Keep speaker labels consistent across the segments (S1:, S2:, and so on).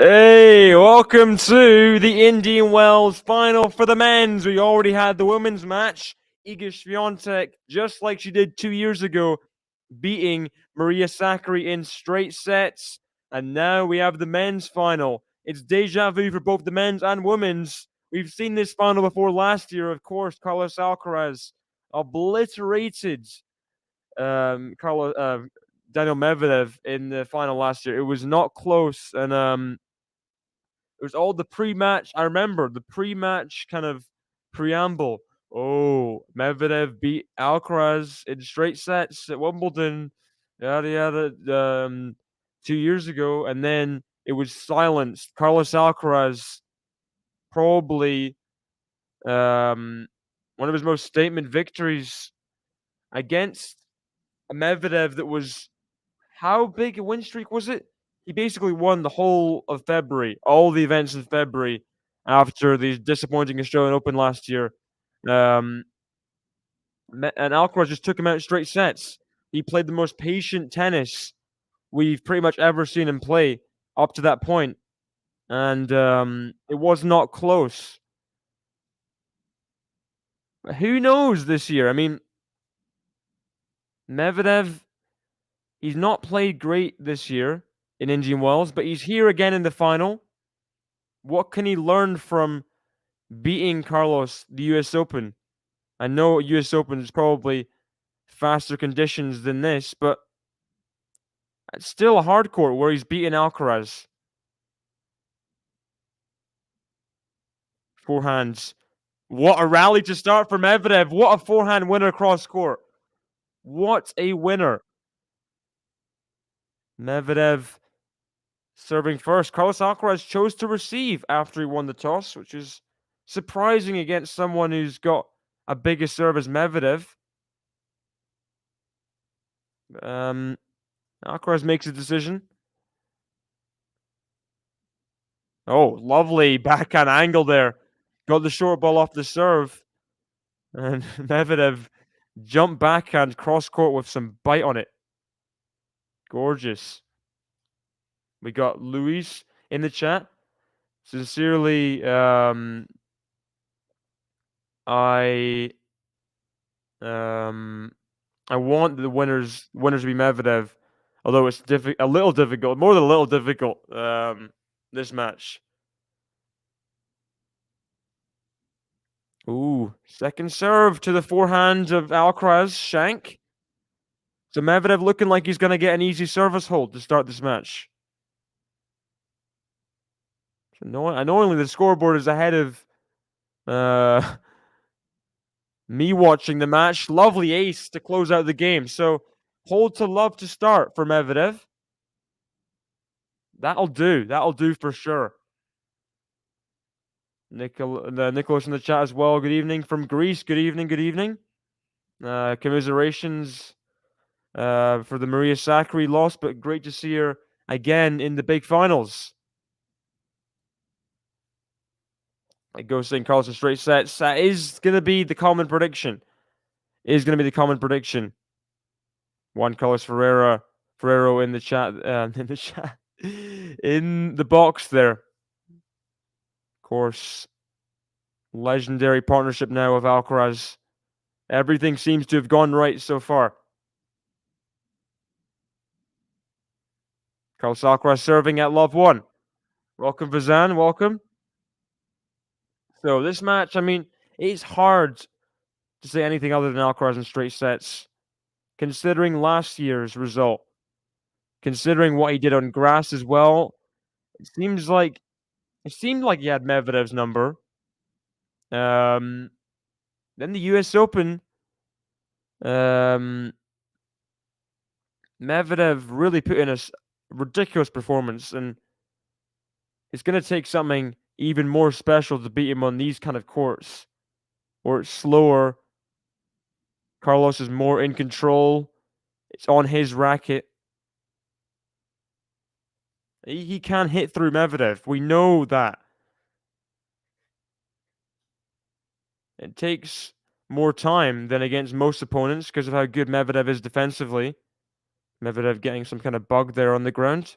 S1: Hey, welcome to the Indian Wells final for the men's. We already had the women's match. Iga Swiatek, just like she did 2 years ago, beating Maria Sakkari in straight sets. And now we have the men's final. It's deja vu for both the men's and women's. We've seen this final before last year, of course. Carlos Alcaraz obliterated Daniil Medvedev in the final last year. It was not close, and it was all the pre-match. I remember the pre-match kind of preamble. Oh, Medvedev beat Alcaraz in straight sets at Wimbledon, yada yada, 2 years ago, and then it was silenced. Carlos Alcaraz, probably one of his most statement victories against a Medvedev that was, how big a win streak was it? He basically won the whole of February, all the events in February after the disappointing Australian Open last year. And Alcaraz just took him out in straight sets. He played the most patient tennis we've pretty much ever seen him play up to that point. And it was not close. Who knows this year? I mean, Medvedev, he's not played great this year in Indian Wells, but he's here again in the final. What can he learn from beating Carlos the US Open? I know US Open is probably faster conditions than this, but it's still a hard court where he's beaten Alcaraz. Forehands. What a rally to start for Medvedev. What a forehand winner cross court. What a winner. Medvedev serving first. Carlos Alcaraz chose to receive after he won the toss, which is surprising against someone who's got a bigger serve as Medvedev. Alcaraz makes a decision. Oh, lovely backhand angle there. Got the short ball off the serve. And Medvedev jumped backhand cross court with some bite on it. Gorgeous. We got Luis in the chat. Sincerely, I want the winners to be Medvedev, although it's a little difficult, more than a little difficult. This match. Ooh, second serve to the forehand of Alcaraz, shank. So Medvedev looking like he's going to get an easy service hold to start this match. Annoyingly, the scoreboard is ahead of me watching the match. Lovely ace to close out the game. So hold to love to start for Medvedev. That'll do. That'll do for sure. Nicholas in the chat as well. Good evening from Greece. Good evening. Good evening. Commiserations for the Maria Sakkari loss, but great to see her again in the big finals. I go saying Carlos in straight sets. That is going to be the common prediction. Juan Carlos Ferrero in the chat. In the box there. Of course, legendary partnership now with Alcaraz. Everything seems to have gone right so far. Carlos Alcaraz serving at love 1. Welcome, Vazan. Welcome. So this match, I mean, it's hard to say anything other than Alcaraz in straight sets, considering last year's result, considering what he did on grass as well. It seemed like he had Medvedev's number. Then the US Open, Medvedev really put in a ridiculous performance, and it's going to take something even more special to beat him on these kind of courts, where it's slower. Carlos is more in control. It's on his racket. He can hit through Medvedev. We know that. It takes more time than against most opponents because of how good Medvedev is defensively. Medvedev getting some kind of bug there on the ground.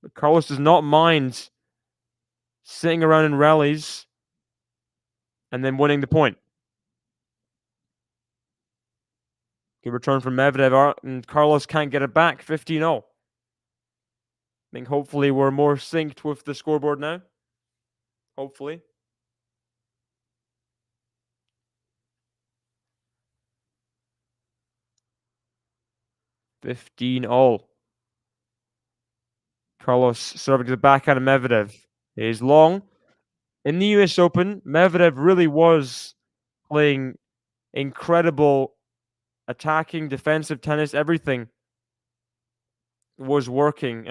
S1: But Carlos does not mind sitting around in rallies and then winning the point. Good return from Medvedev, and Carlos can't get it back. 15-0. I think hopefully we're more synced with the scoreboard now. Hopefully. $15-all. Carlos serving to the backhand of Medvedev. It is long. In the US Open, Medvedev really was playing incredible attacking, defensive tennis, everything was working.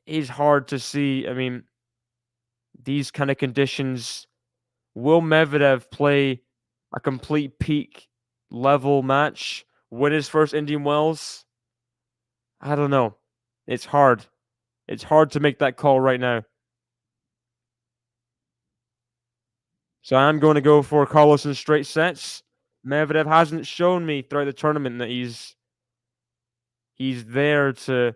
S1: It's hard to see. I mean, these kind of conditions, will Medvedev play a complete peak level match, win his first Indian Wells? I don't know. It's hard. It's hard to make that call right now. So I'm going to go for Carlos in straight sets. Medvedev hasn't shown me throughout the tournament that he's there to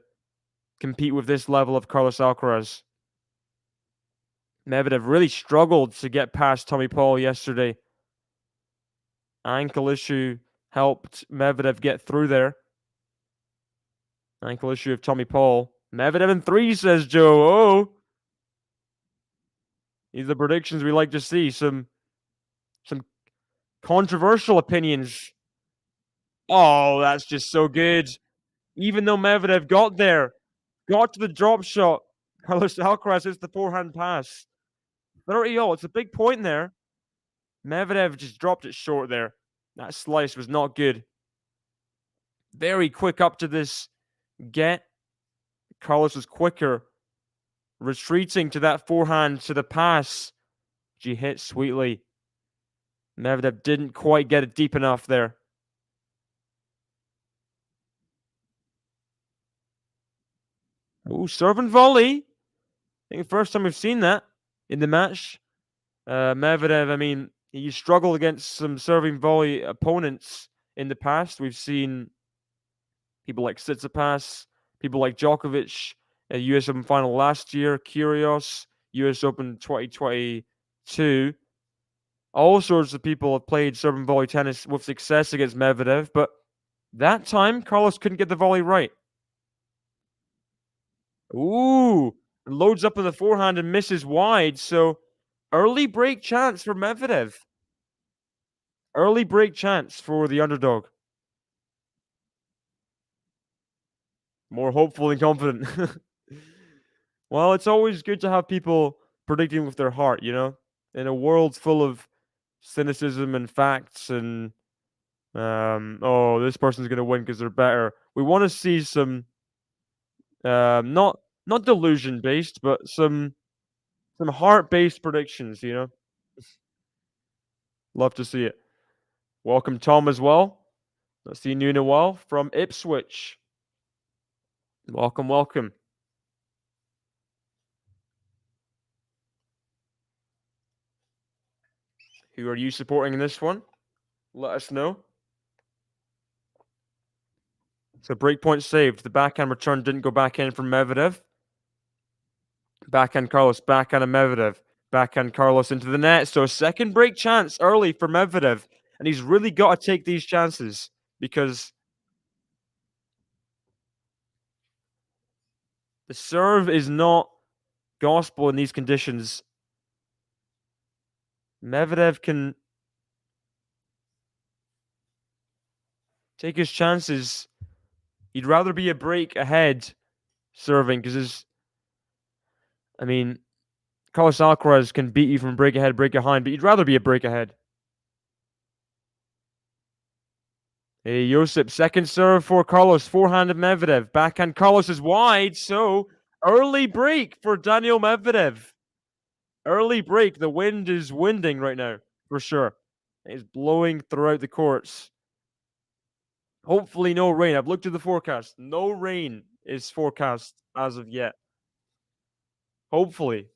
S1: compete with this level of Carlos Alcaraz. Medvedev really struggled to get past Tommy Paul yesterday. Ankle issue helped Medvedev get through there. Ankle issue of Tommy Paul. Medvedev in 3, says Joe. Oh, these are the predictions we like to see. Some controversial opinions. Oh, that's just so good. Even though Medvedev got there, got to the drop shot, Carlos Alcaraz hits the forehand pass. 30-all. It's a big point there. Medvedev just dropped it short there. That slice was not good. Very quick up to this get. Carlos was quicker. Retreating to that forehand to the pass. She hit sweetly. Medvedev didn't quite get it deep enough there. Ooh, serve and volley. I think the first time we've seen that in the match. Medvedev, I mean, he struggled against some serving volley opponents in the past. We've seen people like Tsitsipas, people like Djokovic at US Open final last year, Kyrgios, US Open 2022. All sorts of people have played serve and volley tennis with success against Medvedev, but that time, Carlos couldn't get the volley right. Ooh, loads up in the forehand and misses wide, so early break chance for Medvedev. Early break chance for the underdog. More hopeful than confident. Well, it's always good to have people predicting with their heart, you know? In a world full of cynicism and facts and oh, this person's gonna win because they're better. We want to see some not delusion based, but some heart based predictions, you know? Love to see it. Welcome Tom as well. Not seen you in a while from Ipswich. Welcome, welcome. Who are you supporting in this one? Let us know. So breakpoint saved. The backhand return didn't go back in from Medvedev. Backhand Carlos, backhand of Medvedev. Backhand Carlos into the net. So a second break chance early for Medvedev. And he's really got to take these chances because the serve is not gospel in these conditions. Medvedev can take his chances. He'd rather be a break ahead serving because I mean, Carlos Alcaraz can beat you from break ahead, break behind, but you'd rather be a break ahead. Hey, Josip, second serve for Carlos, forehand of Medvedev. Backhand Carlos is wide, so early break for Daniil Medvedev. Early break. The wind is winding right now, for sure. It's blowing throughout the courts. Hopefully no rain. I've looked at the forecast. No rain is forecast as of yet. Hopefully.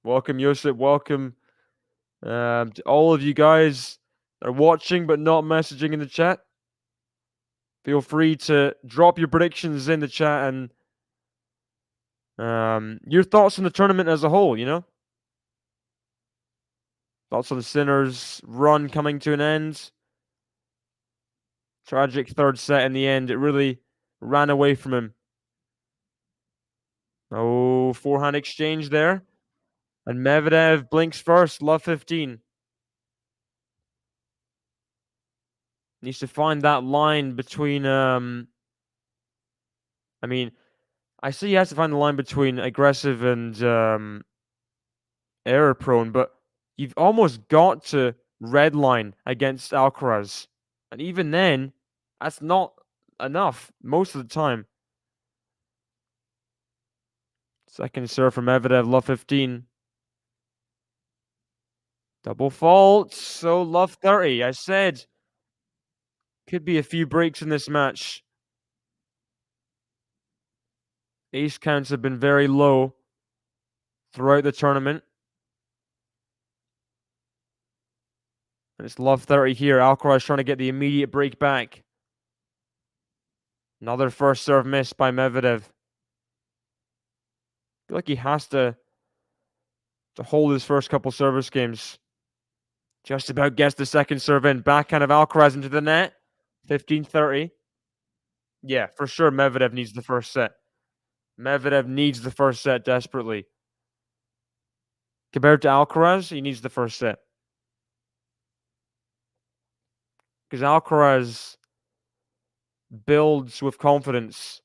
S1: Welcome, Josip. Welcome to all of you guys that are watching but not messaging in the chat. Feel free to drop your predictions in the chat and your thoughts on the tournament as a whole, Thoughts on Sinner's run coming to an end. Tragic third set in the end. It really ran away from him. Oh, forehand exchange there. And Medvedev blinks first, love 15. Needs to find that line between, I see he has to find the line between aggressive and error prone, but you've almost got to red line against Alcaraz. And even then, that's not enough most of the time. Second serve from Medvedev, love 15. Double fault, so love 30. I said, could be a few breaks in this match. Ace counts have been very low throughout the tournament. And it's love 30 here. Alcaraz trying to get the immediate break back. Another first serve miss by Medvedev. I feel like he has to hold his first couple service games. Just about gets the second serve in. Backhand of Alcaraz into the net. 15-30. Yeah, for sure Medvedev needs the first set. Medvedev needs the first set desperately. Compared to Alcaraz, he needs the first set. Because Alcaraz builds with confidence.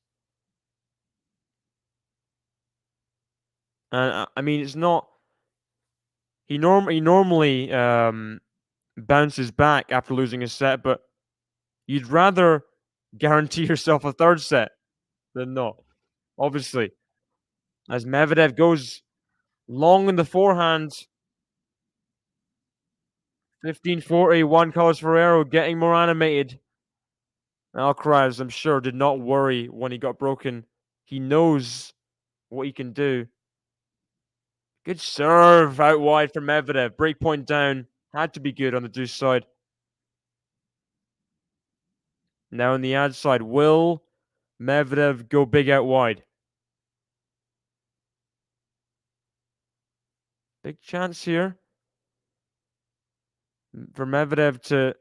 S1: And it's not. He normally bounces back after losing a set, but you'd rather guarantee yourself a third set than not. Obviously, as Medvedev goes long in the forehand. 15-40, Juan Carlos Ferrero getting more animated. Alcaraz, I'm sure, did not worry when he got broken. He knows what he can do. Good serve out wide from Medvedev. Breakpoint down. Had to be good on the deuce side. Now on the ad side, will Medvedev go big out wide? Big chance here for Medvedev to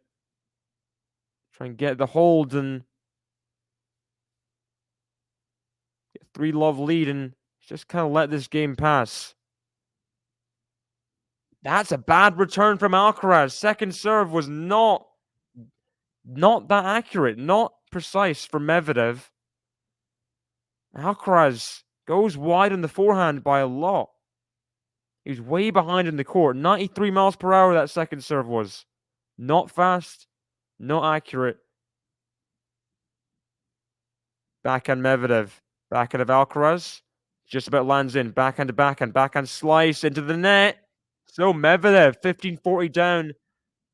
S1: try and get the hold and get 3-love lead and just kind of let this game pass. That's a bad return from Alcaraz. Second serve was not that accurate, not precise for Medvedev. Alcaraz goes wide in the forehand by a lot. He's way behind in the court. 93 miles per hour that second serve was. Not fast, not accurate. Backhand Medvedev. Backhand of Alcaraz. Just about lands in. Backhand to backhand. Backhand slice into the net. So Medvedev, 15-40 down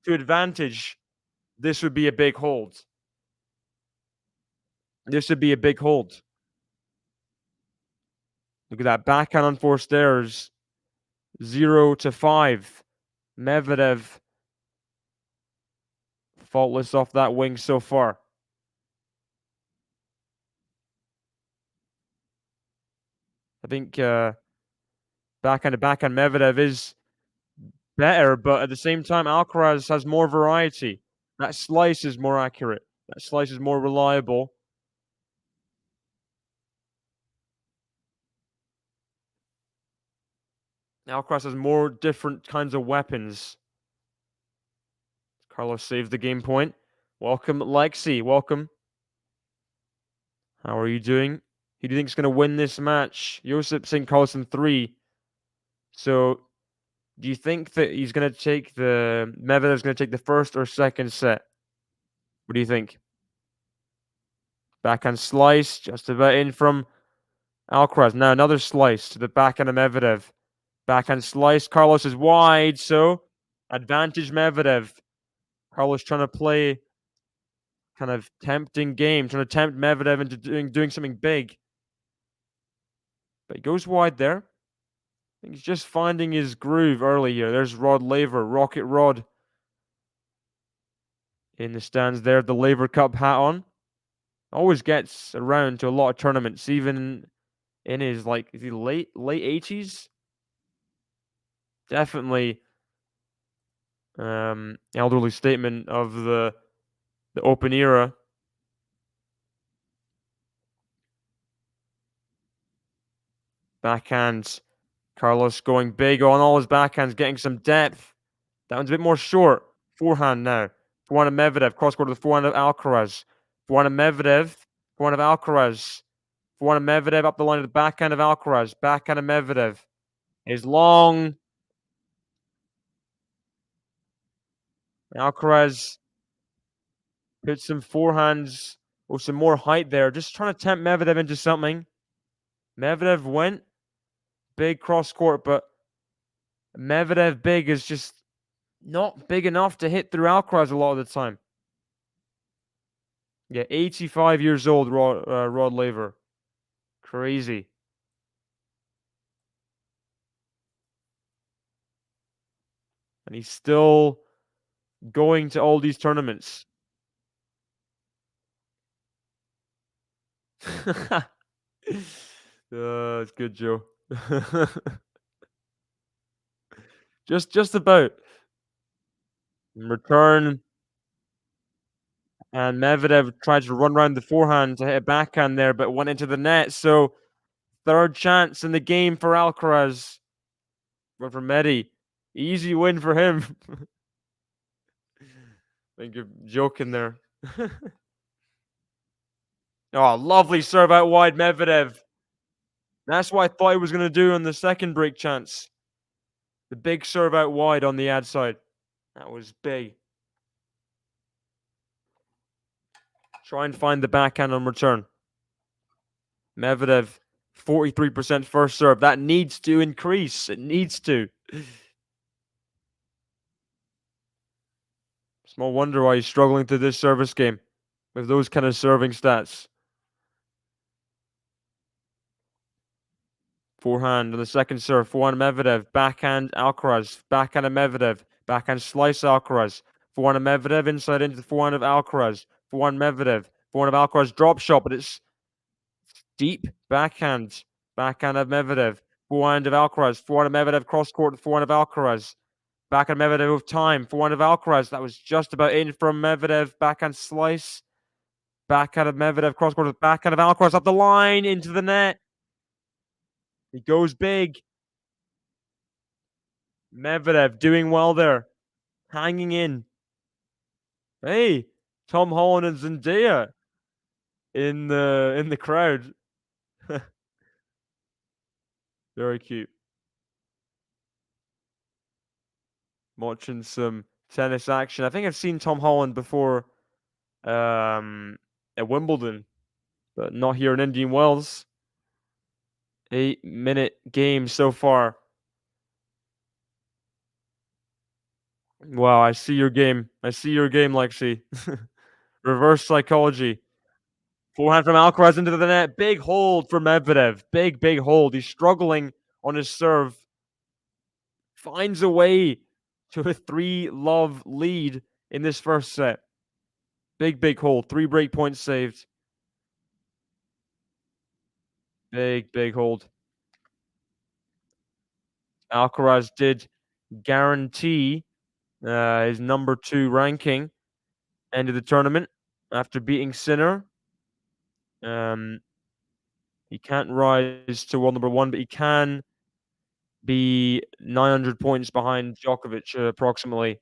S1: to advantage. This would be a big hold. This would be a big hold. Look at that. Backhand unforced errors. 0-5. Medvedev faultless off that wing so far. I think backhand to backhand Medvedev is better, but at the same time, Alcaraz has more variety. That slice is more accurate. That slice is more reliable. Alcaraz has more different kinds of weapons. Carlos saves the game point. Welcome, Lexi. Welcome. How are you doing? Who do you think is going to win this match? Josip St. Carlos in 3. So, do you think that he's going to take Medvedev's going to take the first or second set? What do you think? Backhand slice, just about in from Alcaraz. Now another slice to the backhand of Medvedev. Backhand slice. Carlos is wide, so advantage Medvedev. Carlos trying to play kind of tempting game, trying to tempt Medvedev into doing something big. But he goes wide there. I think he's just finding his groove early here. There's Rod Laver, Rocket Rod in the stands there, the Laver Cup hat on. Always gets around to a lot of tournaments, even in his like is he late 80s? Definitely elderly statement of the open era. Backhands. Carlos going big on all his backhands, getting some depth. That one's a bit more short. Forehand now. Forehand of Medvedev. Cross court to the forehand of Alcaraz. Forehand of Medvedev. Forehand of Alcaraz. Forehand of Medvedev up the line to the backhand of Alcaraz. Backhand of Medvedev. Is long. Alcaraz puts some forehands or some more height there. Just trying to tempt Medvedev into something. Medvedev went big cross court, but Medvedev big is just not big enough to hit through Alcaraz a lot of the time. Yeah, 85 years old, Rod Laver. Crazy. And he's still going to all these tournaments. It's good, Joe. just about. In return, and Medvedev tried to run around the forehand to hit a backhand there, but went into the net. So third chance in the game for Alcaraz. But for Medi, easy win for him. I think you're joking there. Oh, lovely serve out wide, Medvedev. That's what I thought he was going to do on the second break chance. The big serve out wide on the ad side. That was big. Try and find the backhand on return. Medvedev, 43% first serve. That needs to increase. It needs to. Small wonder why he's struggling through this service game with those kind of serving stats. Forehand on the second serve. Forehand Medvedev. Backhand Alcaraz. Backhand of Medvedev. Backhand slice Alcaraz. Forehand of Medvedev inside into the forehand of Alcaraz. Forehand Medvedev. Forehand of Alcaraz drop shot, but it's deep. Backhand. Backhand of Medvedev. Forehand of Alcaraz. Forehand of Medvedev cross court. Forehand of Alcaraz. Backhand Medvedev with time. Forehand of Alcaraz. That was just about in from Medvedev. Backhand slice. Backhand of Medvedev cross court. Backhand of Alcaraz up the line into the net. He goes big. Medvedev doing well there. Hanging in. Hey, Tom Holland and Zendaya in the crowd. Very cute. Watching some tennis action. I think I've seen Tom Holland before at Wimbledon, but not here in Indian Wells. 8-minute game so far. Wow, I see your game. I see your game, Lexi. Reverse psychology. Forehand from Alcaraz into the net. Big hold for Medvedev. Big hold. He's struggling on his serve. Finds a way to a 3-love lead in this first set. Big hold. 3 break points saved. Big hold. Alcaraz did guarantee his number 2 ranking end of the tournament after beating Sinner. He can't rise to world number 1, but he can be 900 points behind Djokovic approximately.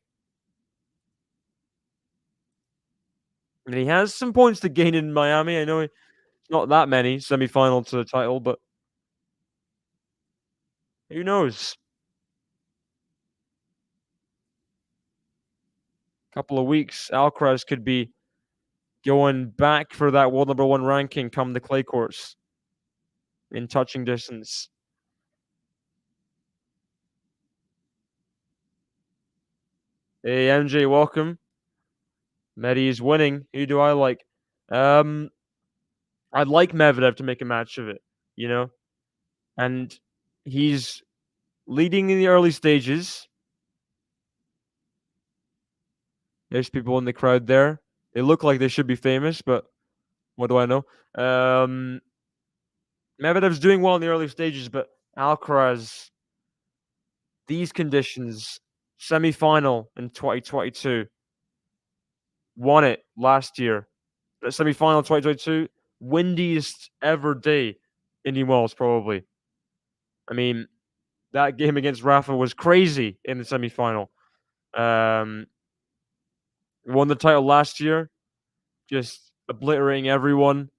S1: And he has some points to gain in Miami. I know it's not that many semi-final to the title, but who knows? Couple of weeks, Alcaraz could be going back for that world number 1 ranking come the clay courts in touching distance. Hey, MJ, welcome. Medi is winning. Who do I like? I'd like Medvedev to make a match of it, you know? And he's leading in the early stages. There's people in the crowd there. They look like they should be famous, but What do I know? Medvedev's doing well in the early stages, but Alcaraz, these conditions, semi-final in 2022, won it last year. The semi-final 2022, windiest ever day in Wells, probably. I mean, that game against Rafa was crazy in the semi-final. Um, won the title last year, just obliterating everyone.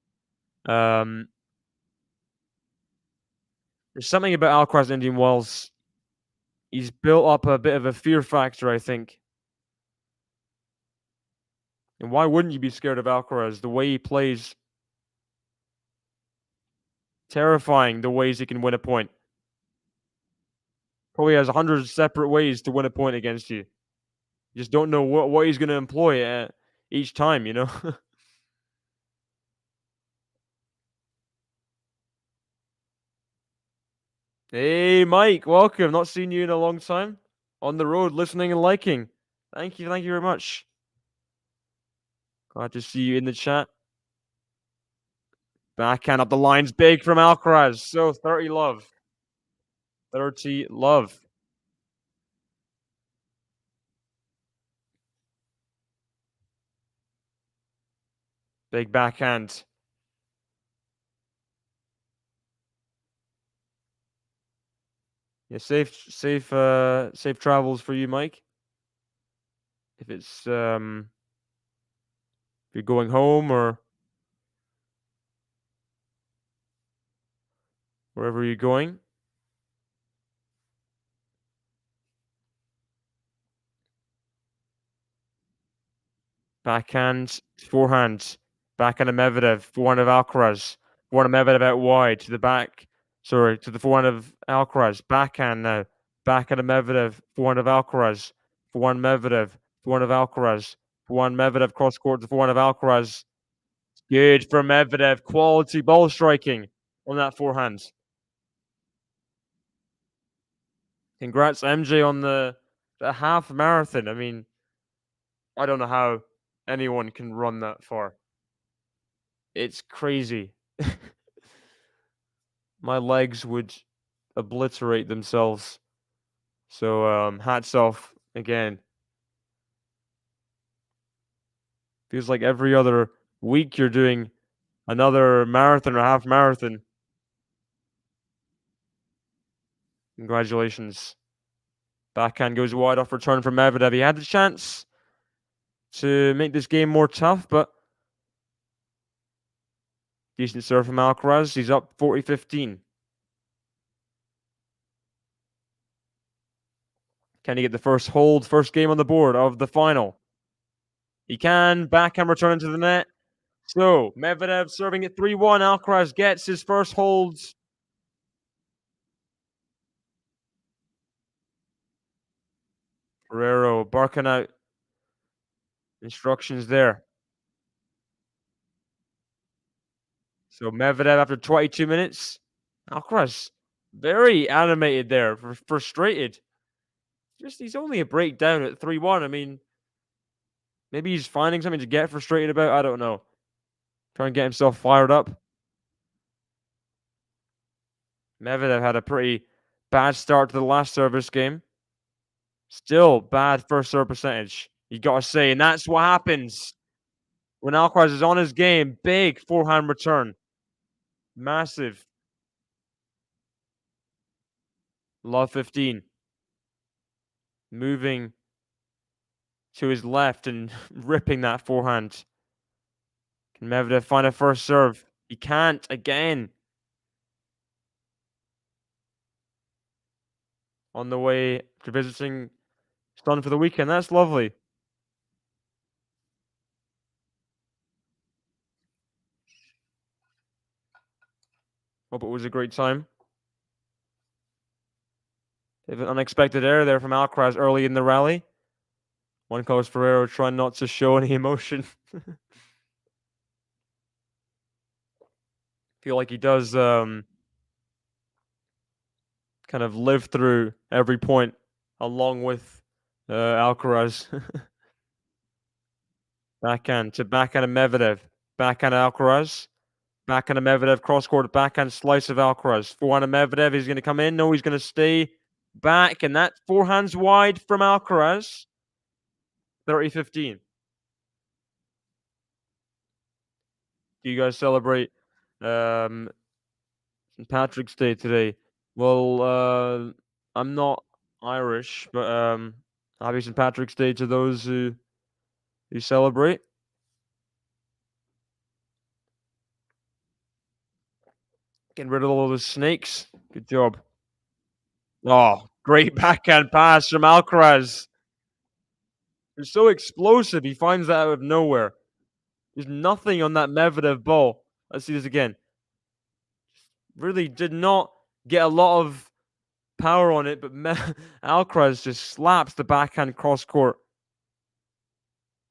S1: Um, there's something about Alcaraz and Indian Wells. He's built up a bit of a fear factor, I think. And why wouldn't you be scared of Alcaraz? The way he plays, terrifying. The ways he can win a point. Probably has 100 separate ways to win a point against you. You just don't know what he's going to employ at each time, you know? Hey, Mike, welcome. Not seen you in a long time. On the road, listening and liking. Thank you very much. Glad to see you in the chat. Backhand up the lines, big from Alcaraz. So 30 love. 30 love. Big backhand. Yeah, safe travels for you, Mike. If it's if you're going home or wherever you're going. Backhand, forehand. Backhand of Medvedev, forehand of Alcaraz. Forehand of Medvedev out wide to the back. Sorry, to the forehand of Alcaraz. Backhand now. Backhand of Medvedev, forehand of Alcaraz. Forehand Medvedev, forehand of Alcaraz. Forehand Medvedev cross court to forehand of Alcaraz. Good for Medvedev. Quality ball striking on that forehand. Congrats, MJ, on the half marathon. I mean, I don't know how anyone can run that far. It's crazy. My legs would obliterate themselves. So hats off again. Feels like every other week you're doing another marathon or half marathon. Congratulations. Backhand goes wide off return from Medvedev. He had the chance to make this game more tough, but decent serve from Alcaraz. He's up 40-15. Can he get the first hold, first game on the board of the final? He can. Backhand return into the net. So Medvedev serving at 3-1. Alcaraz gets his first holds. Ferrero barking out instructions there. So Medvedev after 22 minutes. Alcaraz very animated there, frustrated. Just he's only a breakdown at 3-1. I mean, maybe he's finding something to get frustrated about. I don't know. Trying to get himself fired up. Medvedev had a pretty bad start to the last service game. Still bad first serve percentage. You got to say, and that's what happens when Alcaraz is on his game. Big forehand return. Massive. Love 15. Moving to his left and ripping that forehand. Can Medvedev find a first serve? He can't again. On the way to visiting son for the weekend. That's lovely. Hope it was a great time. An unexpected error there from Alcaraz early in the rally. Juan Carlos Ferrero trying not to show any emotion. Feel like he does kind of live through every point along with Alcaraz. Backhand to backhand of Medvedev. Backhand Alcaraz. Backhand of Medvedev, cross-court, backhand slice of Alcaraz. Forehand of Medvedev, he's going to come in. No, he's going to stay back. And that forehand's wide from Alcaraz. 30-15. Do you guys celebrate St. Patrick's Day today? Well, I'm not Irish, but happy St. Patrick's Day to those who celebrate. Getting rid of all those snakes. Good job. Oh, great backhand pass from Alcaraz. He's so explosive. He finds that out of nowhere. There's nothing on that Medvedev ball. Let's see this again. Really did not get a lot of power on it, but Alcaraz just slaps the backhand cross court.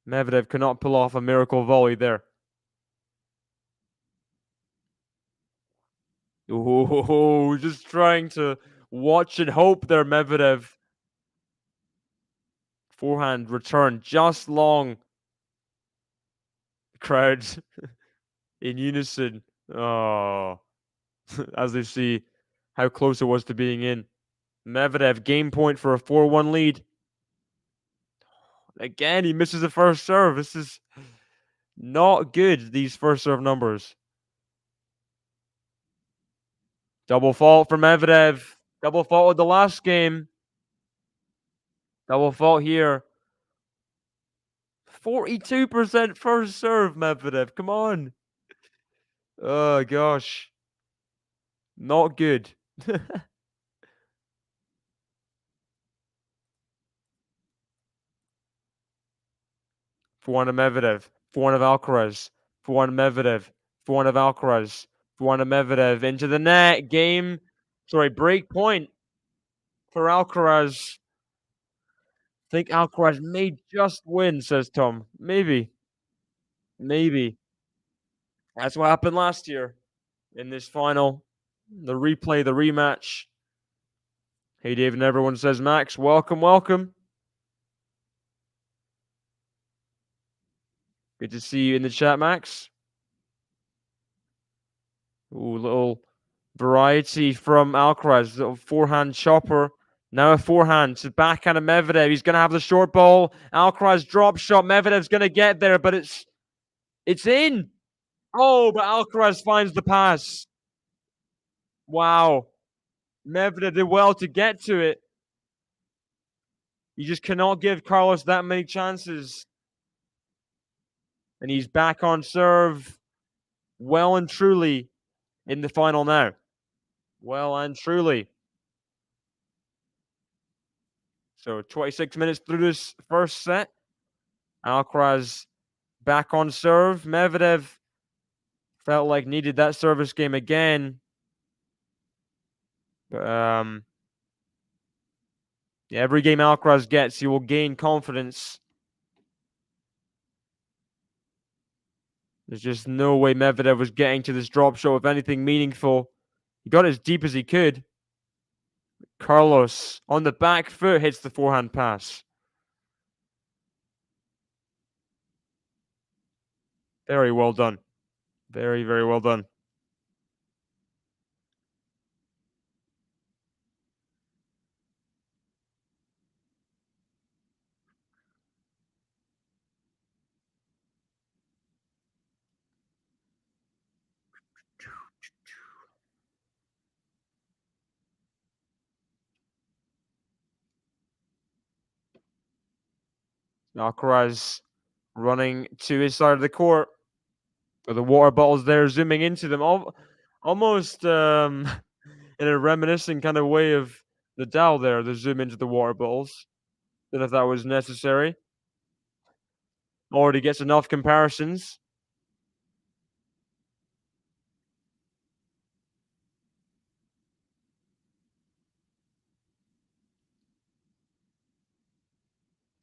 S1: Medvedev cannot pull off a miracle volley there. Oh, just trying to watch and hope there, Medvedev. Forehand return just long. Crowds in unison. Oh, as they see how close it was to being in. Medvedev game point for a 4-1 lead. Again, he misses the first serve. This is not good, these first serve numbers. Double fault for Medvedev. Double fault with the last game. Double fault here. 42% first serve, Medvedev. Come on. Oh, gosh. Not good. For one of Medvedev. For one of Alcaraz. For one of Medvedev. For one of Alcaraz. For one of Medvedev. Into the net. Game. Sorry, break point for Alcaraz. I think Alcaraz may just win, says Tom. Maybe. Maybe. That's what happened last year in this final. The replay, the rematch. Hey, David, and everyone says, Max, welcome, welcome. Good to see you in the chat, Max. Ooh, little variety from Alcaraz. Little forehand chopper. Now a forehand to backhand of Medvedev. He's going to have the short ball. Alcaraz drop shot. Medvedev's going to get there, but it's in. Oh, but Alcaraz finds the pass. Wow. Medvedev did well to get to it. You just cannot give Carlos that many chances. And he's back on serve well and truly in the final now. Well and truly. So 26 minutes through this first set. Alcaraz back on serve. Medvedev felt like needed that service game again. But yeah, every game Alcaraz gets, he will gain confidence. There's just no way Medvedev was getting to this drop shot with anything meaningful. He got as deep as he could. Carlos on the back foot hits the forehand pass. Very well done. Very, very well done. Alcaraz running to his side of the court. With the water bottles there, zooming into them. Almost in a reminiscent kind of way of the Dow there, the zoom into the water bottles. Don't know if that was necessary. Already gets enough comparisons.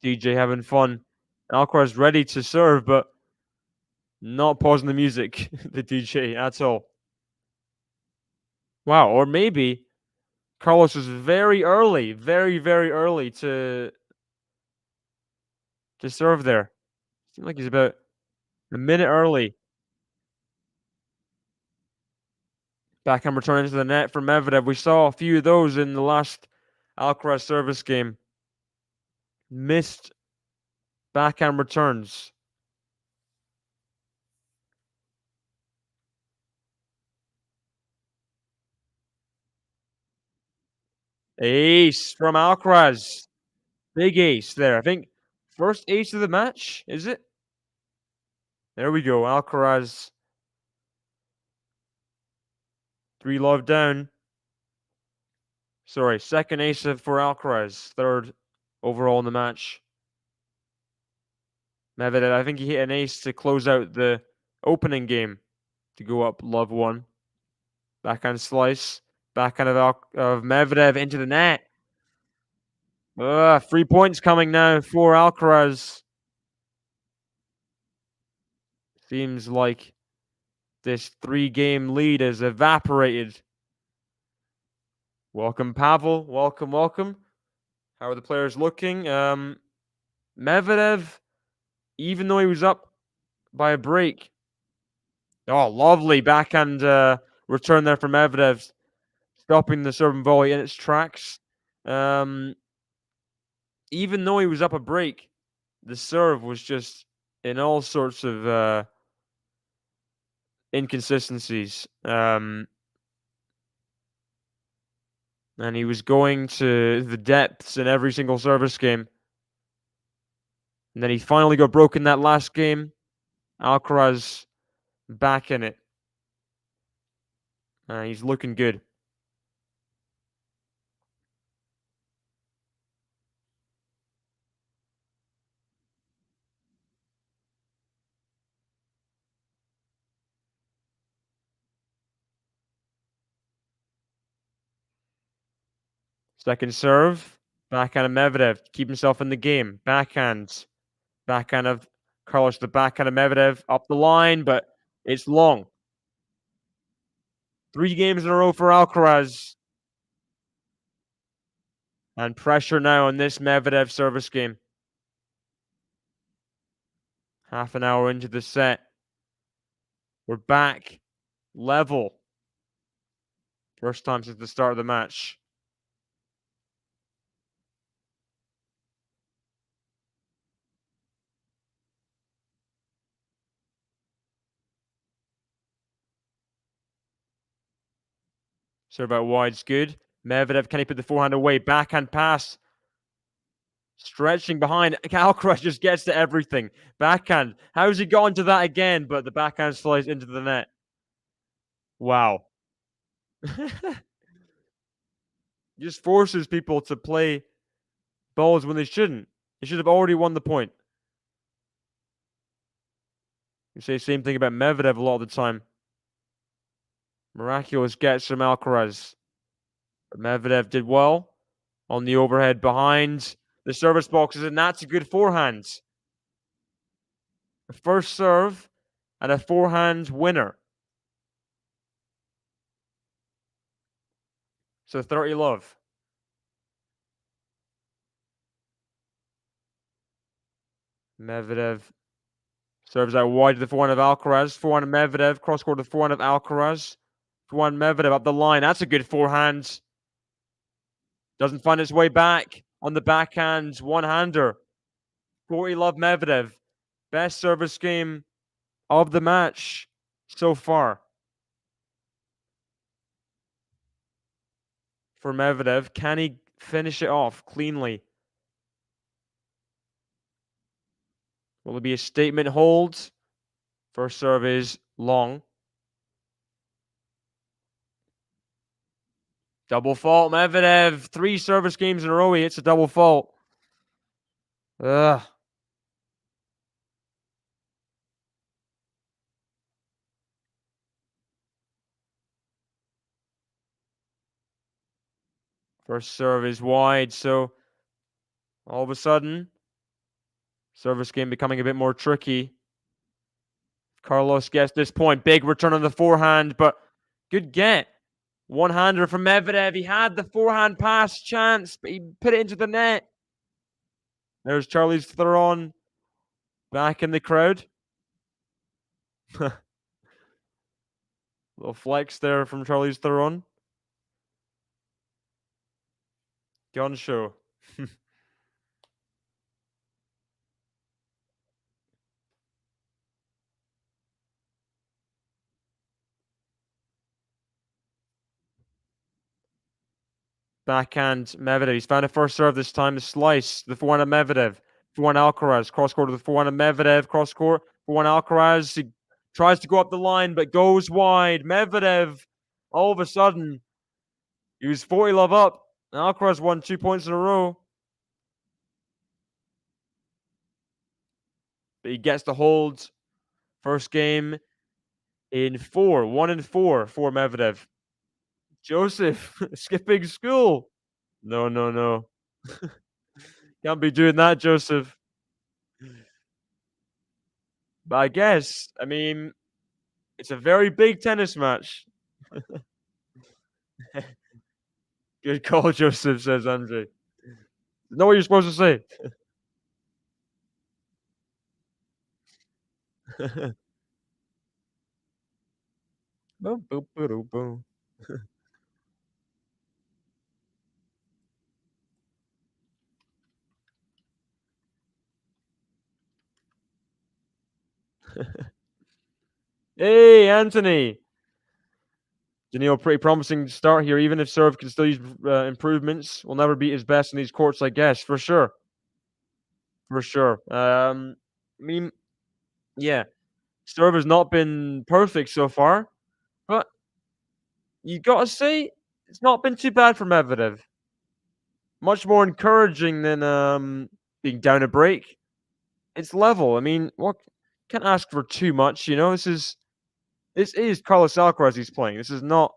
S1: DJ having fun. Alcaraz ready to serve, but not pausing the music, the DJ, at all. Wow, or maybe Carlos was very early, very, very early to serve there. Seemed like he's about a minute early. Backhand return into the net for Medvedev. We saw a few of those in the last Alcaraz service game. Missed backhand returns. Ace from Alcaraz. Big ace there. I think first ace of the match, is it? There we go. Alcaraz 3-love down. Sorry, second ace for Alcaraz. Third overall in the match. Medvedev, I think he hit an ace to close out the opening game to go up love 1. Backhand slice. Backhand of Medvedev into the net. 3 points coming now for Alcaraz. Seems like this 3-game lead has evaporated. Welcome, Pavel. Welcome, welcome. How are the players looking? Medvedev, even though he was up by a break. Oh, lovely backhand return there from Medvedev, stopping the serve and volley in its tracks. Even though he was up a break, the serve was just in all sorts of inconsistencies. And he was going to the depths in every single service game. And then he finally got broken that last game. Alcaraz back in it. He's looking good. Second serve. Backhand of Medvedev. Keep himself in the game. Backhand. Backhand of Carlos. The backhand of Medvedev. Up the line, but it's long. 3 games in a row for Alcaraz. And pressure now on this Medvedev service game. Half an hour into the set. We're back. Level. First time since the start of the match. Serve out wide's good. Medvedev, can he put the forehand away? Backhand pass. Stretching behind. Alcaraz just gets to everything. Backhand. How's he gone to that again? But the backhand slides into the net. Wow. Just forces people to play balls when they shouldn't. They should have already won the point. You say the same thing about Medvedev a lot of the time. Miraculous gets from Alcaraz. But Medvedev did well on the overhead behind the service boxes, and that's a good forehand. A first serve and a forehand winner. So 30-love. Medvedev serves out wide to the forehand of Alcaraz. Forehand of Medvedev. Cross court to the forehand of Alcaraz. Forehand Medvedev up the line. That's a good forehand. Doesn't find its way back on the backhand one-hander. 40-love Medvedev. Best service game of the match so far. For Medvedev, can he finish it off cleanly? Will it be a statement hold? First serve is long. Double fault, Medvedev. 3 service games in a row. He hits a double fault. Ugh. First serve is wide, so all of a sudden, service game becoming a bit more tricky. Carlos gets this point. Big return on the forehand, but good get. One-hander from Medvedev. He had the forehand pass chance, but he put it into the net. There's Charlie's Theron back in the crowd. Little flex there from Charlize Theron. Gun show. Backhand Medvedev. He's found a first serve this time. The slice. The forehand of Medvedev. Forehand Alcaraz. Cross court to the forehand of Medvedev. Cross court. Forehand Alcaraz. He tries to go up the line, but goes wide. Medvedev, all of a sudden, he was 40 love up. Alcaraz won 2 points in a row. But he gets to hold first game in 4. 1 in 4 for Medvedev. Joseph, skipping school. No, no, no. Can't be doing that, Joseph. But I guess, I mean, it's a very big tennis match. Good call, Joseph, says Andre. Know what you're supposed to say. Boom, boom, boom, boom. Hey, Anthony. Daniil, pretty promising start here. Even if serve can still use improvements, will never beat his best in these courts, I guess, for sure. For sure. I mean, yeah, serve has not been perfect so far, but you gotta say it's not been too bad for Medvedev. Much more encouraging than being down a break. It's level. I mean, what can't ask for too much, you know. This is Carlos Alcaraz he's playing. This is not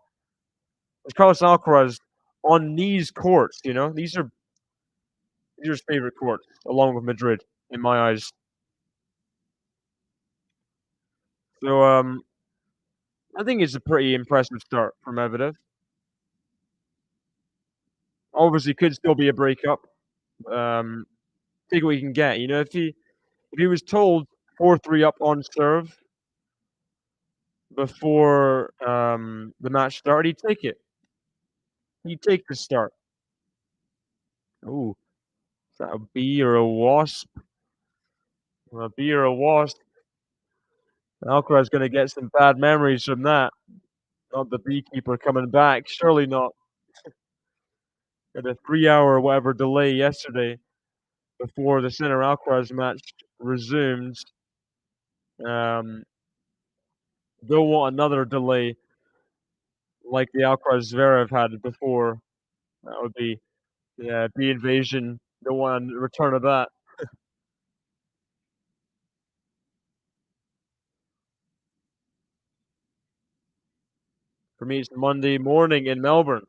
S1: it's Carlos Alcaraz on these courts, you know. These are his favorite courts, along with Madrid, in my eyes. So I think it's a pretty impressive start for Medvedev. Obviously, could still be a breakup. Um, take what you can get. You know, if he was told 4-3 up on serve before the match started, he'd take it. He'd take the start. Ooh, is that a bee or a wasp? A bee or a wasp? Alcaraz going to get some bad memories from that. Not the beekeeper coming back. Surely not. Had a 3-hour whatever delay yesterday before the Sinner Alcaraz match resumed. Um, don't want another delay like the Alcaraz Zverev had before. That would be, yeah, bee invasion. Don't want a return of that. For me, it's Monday morning in Melbourne.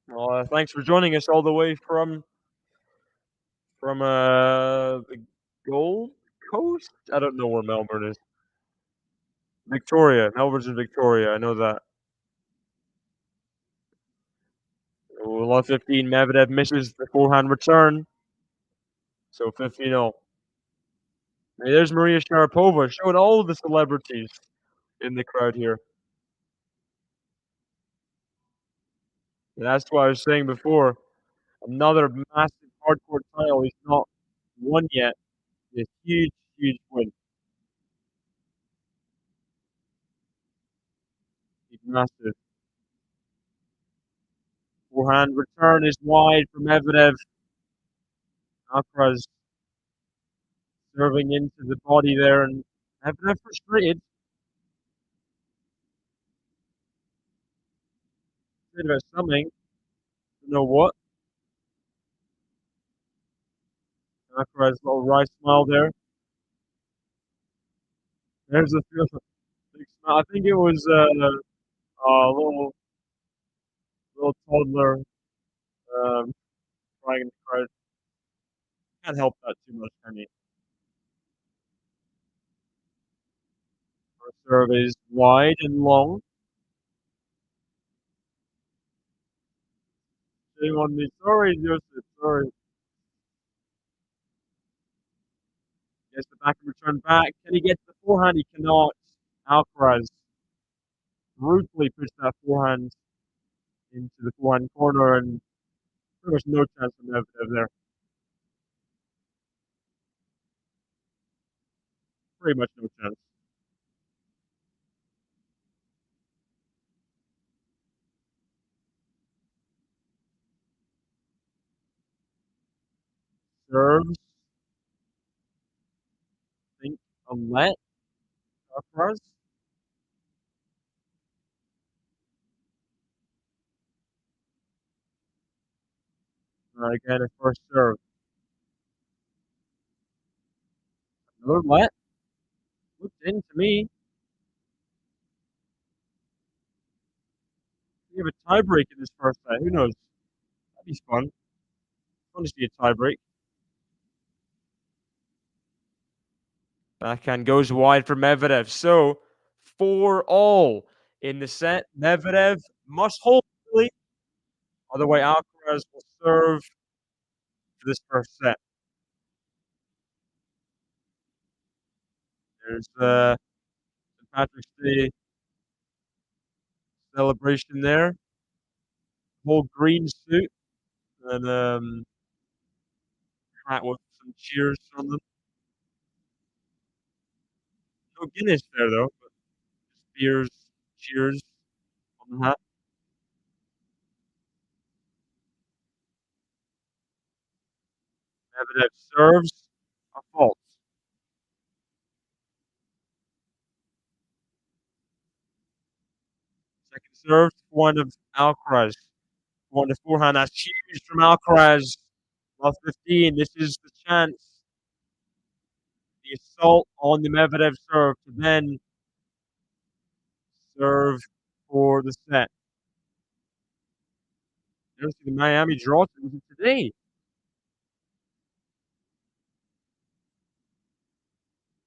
S1: Well, thanks for joining us all the way from the Gold Coast. I don't know where Melbourne is. Victoria. Melbourne's in Victoria. I know that. Oh, love 15. Medvedev misses the forehand return. So 15-0. Hey, there's Maria Sharapova showing all the celebrities in the crowd here. And that's what I was saying before. Another massive hardcourt title he's not won yet. A huge, huge win. He's massive. Forehand return is wide for Medvedev. Alcaraz serving into the body there, and Medvedev frustrated. Frustrated about something. You know what? Alcaraz little wry smile there. There's a big smile. I think it was a little toddler crying in the crowd. Can't help that too much, can you? Our serve is wide and long. Shame on me. Sorry, Joseph. Sorry. Gets the back and return back. Can he get to the forehand? He cannot. Alcaraz brutally puts that forehand into the forehand corner, and pretty much no chance for Medvedev there. Pretty much no chance. Serves, I think, a let Alcaraz. Again, a first serve. Another let. Looked in to me. We have a tiebreak in this first set. Who knows? That'd be fun. Fun to see a tiebreak. Backhand goes wide for Medvedev. So 4-all in the set. Medvedev must hold, really. Otherwise, Alcaraz will serve for this first set. There's St. Patrick's Day celebration there. Whole green suit and hat with some cheers on them. No Guinness there though, but just beers, cheers on the hat. Medvedev serves a fault. Second serve, one of Alcaraz. One to forehand. That's huge from Alcaraz. Love 15. This is the chance. The assault on the Medvedev serve to then serve for the set. There's the Miami draw today.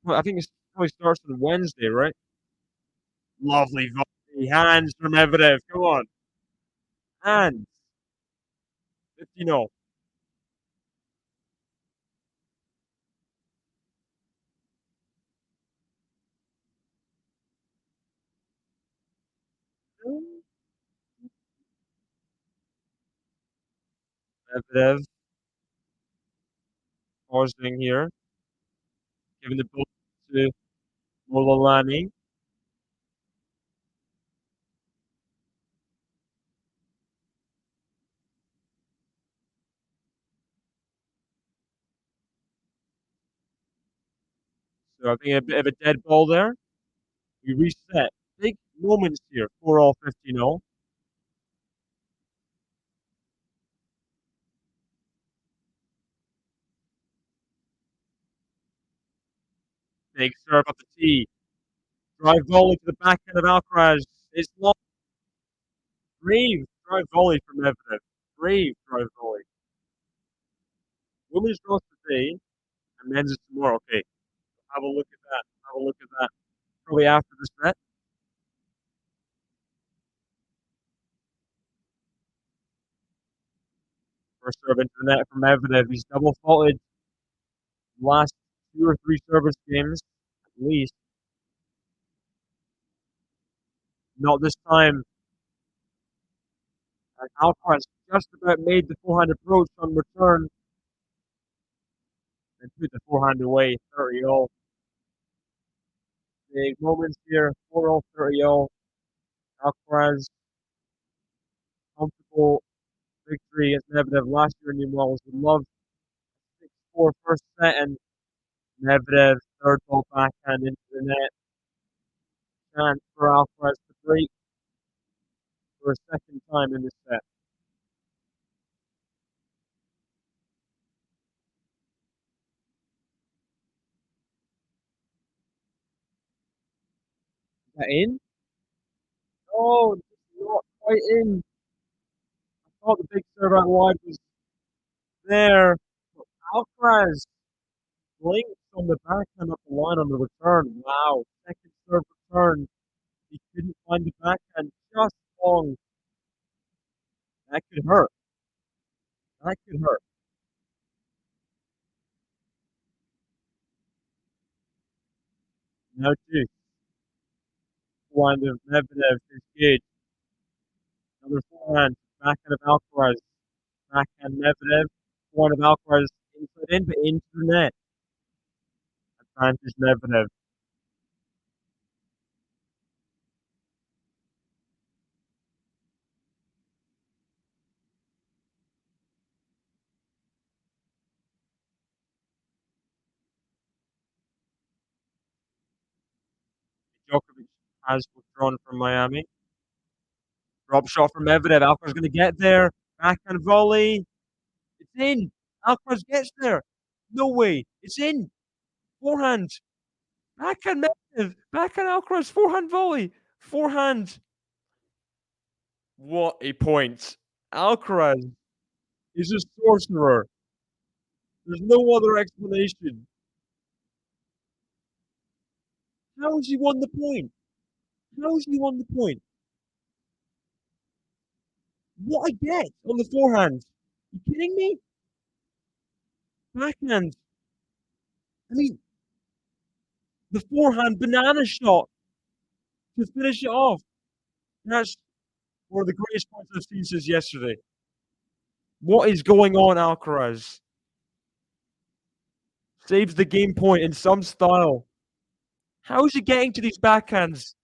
S1: Well, I think it probably starts on Wednesday, right? Lovely volley. Hands from Medvedev. Come on. Hands. 15-0. Medvedev pausing here. Giving the ball to Molalani. So I think a bit of a dead ball there. We reset. Big moments here. 4-all, 15-0. Big serve up the tee. Drive volley to the backhand of Alcaraz. It's long. Brave drive volley from Medvedev. Brave drive volley. Women's draws today and men's is tomorrow. Okay, have a look at that. Have a look at that. Probably after the set. First serve into the net from Medvedev. He's double faulted last 2 or 3 service games, at least. Not this time. And Alcaraz just about made the forehand approach on return and put the forehand away. 30-all. Big moments here. 4-all, 30-all. Alcaraz comfortable victory against Medvedev last year in New Orleans. Would love 6-4 first set and Medvedev third ball backhand into the net. Chance for Alcaraz to break for a second time in this set. Is that in? Oh, not quite in. I thought the big serve out wide was there. Alcaraz blinks on the backhand up the line on the return. Wow. Second serve return. He couldn't find the backhand just long. That could hurt. That could hurt. No, too. forehand of Medvedev is good. Another forehand. Backhand of Alcaraz. Backhand Medvedev. Forehand of Alcaraz inside in, but into the net. Advantage Medvedev. Djokovic has withdrawn from Miami. Drop shot from Medvedev. Alcaraz going to get there. Backhand volley. It's in. Alcaraz gets there. No way. It's in. Forehand. Backhand Medvedev. Backhand Alcaraz. Forehand volley. Forehand. What a point. Alcaraz is a sorcerer. There's no other explanation. How has he won the point? How has he won the point? What a get on the forehand. You kidding me? Backhand. I mean, the forehand banana shot to finish it off. That's one of the greatest points I've seen since yesterday. What is going on, Alcaraz? Saves the game point in some style. How is he getting to these backhands?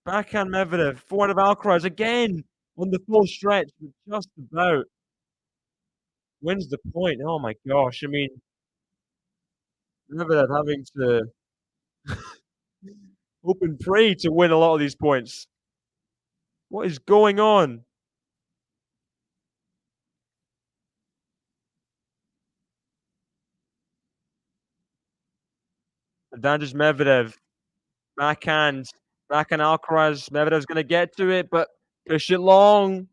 S1: Backhand Medvedev, forehand of Alcaraz again on the full stretch, but just about wins the point. Oh my gosh! I mean, Medvedev having to hope and pray to win a lot of these points. What is going on? Advantage Medvedev. Backhand. Backhand Alcaraz. Medvedev's going to get to it, but push it long.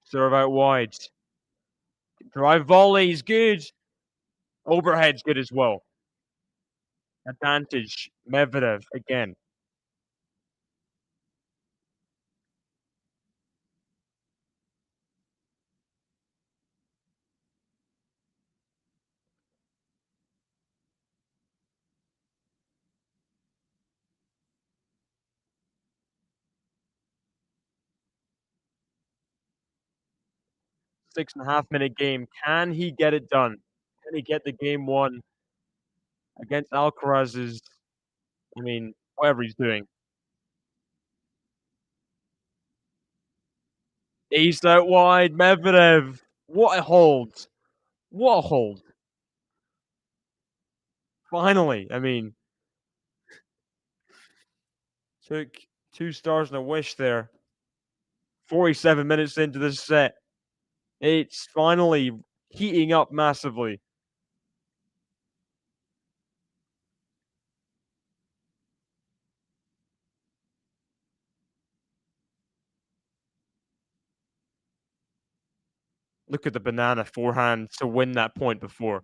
S1: Serve out wide. Drive volley is good. Overhead's good as well. Advantage Medvedev again. Six-and-a-half-minute game. Can he get it done? Can he get the game won against Alcaraz's? I mean, whatever he's doing. Ace out wide. Medvedev. What a hold. What a hold. Finally. I mean, took 2 stars and a wish there. 47 minutes into this set. It's finally heating up massively. Look at the banana forehand to win that point before.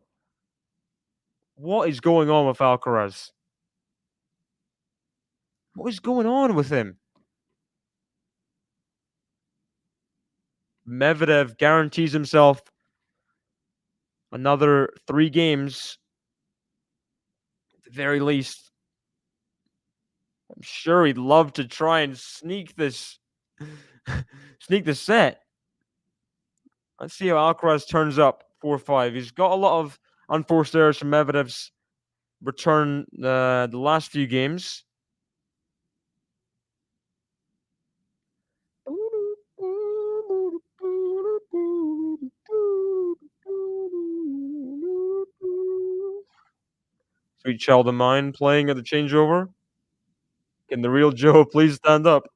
S1: What is going on with Alcaraz? What is going on with him? Medvedev guarantees himself another 3 games at the very least. I'm sure he'd love to try and sneak this sneak the set. Let's see how Alcaraz turns up 4-5. He's got a lot of unforced errors from Medvedev's return the last few games. Sweet Child of Mine playing at the changeover. Can the real Joe please stand up?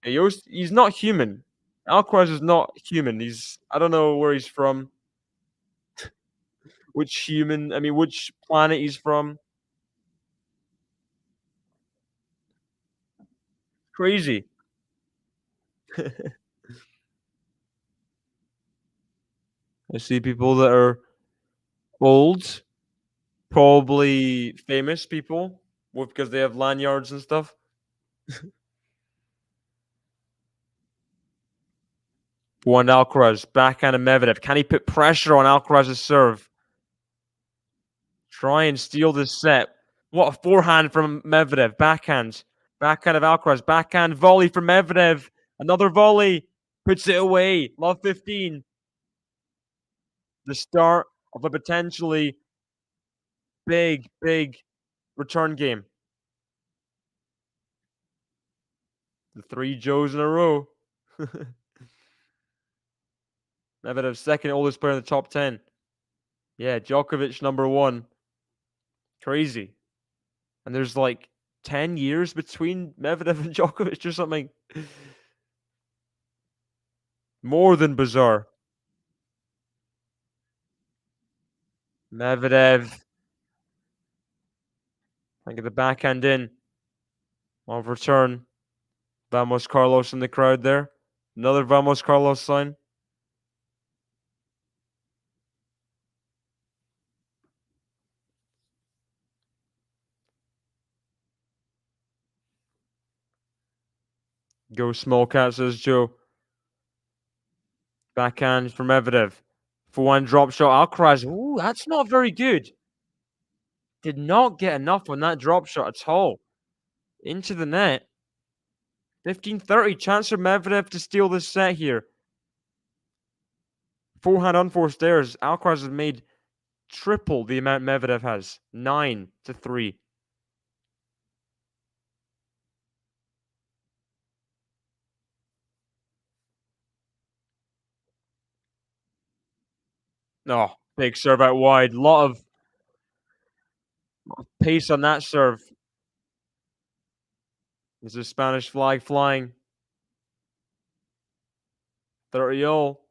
S1: He's not human. Alcaraz is not human. I don't know where he's from. which human, I mean, which planet he's from. Crazy. I see people that are old, probably famous people, because they have lanyards and stuff. One Alcaraz, backhand of Medvedev. Can he put pressure on Alcaraz's serve? Try and steal this set. What a forehand from Medvedev. Backhand. Backhand of Alcaraz. Backhand volley from Medvedev. Another volley. Puts it away. Love 15. The start of a potentially big, big return game. The 3 Joes in a row. Medvedev, second oldest player in the top 10. Yeah, Djokovic, number 1. Crazy. And there's like 10 years between Medvedev and Djokovic or something. More than bizarre. Medvedev. I get the backhand in. On return. Vamos Carlos in the crowd there. Another Vamos Carlos sign. Go small cat, says Joe. Backhand from Medvedev. For one drop shot. Alcaraz. Ooh, that's not very good. Did not get enough on that drop shot at all. Into the net. 15-30. Chance for Medvedev to steal this set here. Forehand unforced errors. Alcaraz has made triple the amount Medvedev has. 9-3. Oh, big serve out wide. Lot of pace on that serve. There's a Spanish flag flying. 30-all.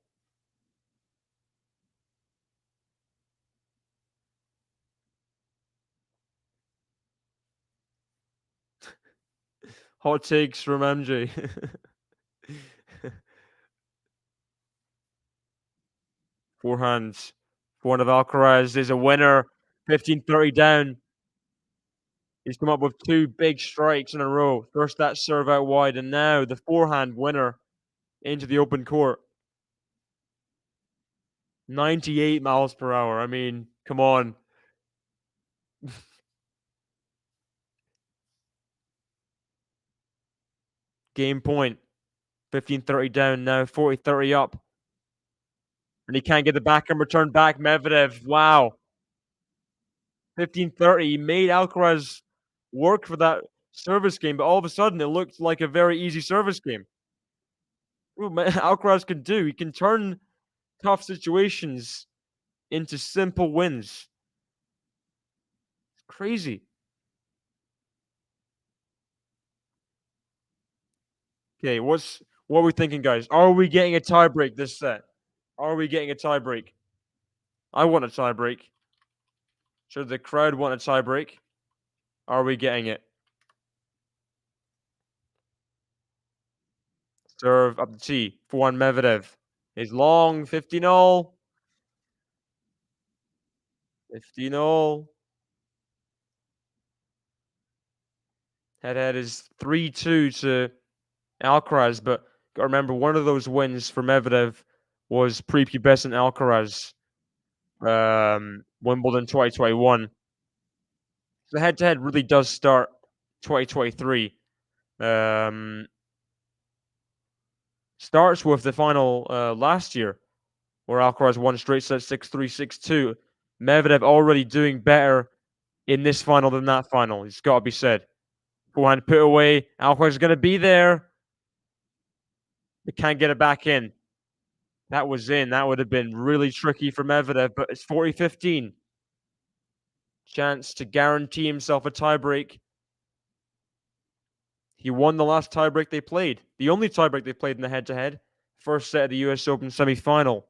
S1: Hot takes from MJ. Forehands. Forehand of Alcaraz is a winner. 15-30 down. He's come up with 2 big strikes in a row. First that serve out wide, and now the forehand winner into the open court. 98 miles per hour. I mean, come on. Game point. 15-30 down now. 40-30 up. And he can't get the backhand return back. Medvedev. Wow. 15-30. He made Alcaraz work for that service game, but all of a sudden it looked like a very easy service game. What Alcaraz can do, he can turn tough situations into simple wins. It's crazy. Okay, what are we thinking, guys? Are we getting a tiebreak this set? Are we getting a tiebreak? I want a tiebreak. Should the crowd want a tiebreak? Are we getting it? Serve up the tee for one Medvedev. Is long, 15-all. 15-all. Head-to-head is 3-2 to Alcaraz, but gotta remember, one of those wins for Medvedev was prepubescent Alcaraz. Wimbledon 2021. The head-to-head really does start 2023. Starts with the final last year, where Alcaraz won straight set 6-3, 6-2. Medvedev already doing better in this final than that final. It's got to be said. Forehand put away. Alcaraz is going to be there. They can't get it back in. That was in. That would have been really tricky for Medvedev, but it's 40-15. Chance to guarantee himself a tiebreak. He won the last tiebreak they played. The only tiebreak they played in the head-to-head. First set of the US Open semi-final.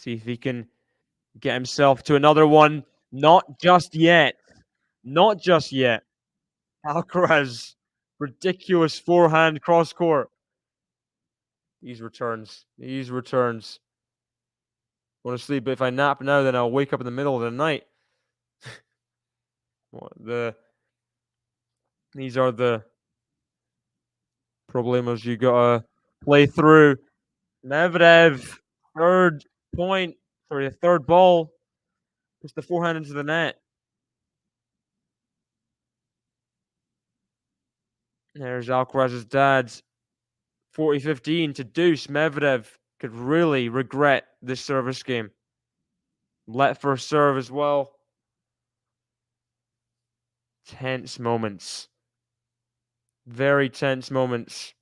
S1: See if he can get himself to another one. Not just yet. Not just yet. Alcaraz. Ridiculous forehand cross court. These returns. These returns. Want to sleep, but if I nap now, then I'll wake up in the middle of the night. These are the problemos you gotta play through. Medvedev, third point, sorry, the third ball. Puts the forehand into the net. There's Alcaraz's dad. 40-15 to deuce. Medvedev could really regret this service game. Let first serve as well. Tense moments. Very tense moments.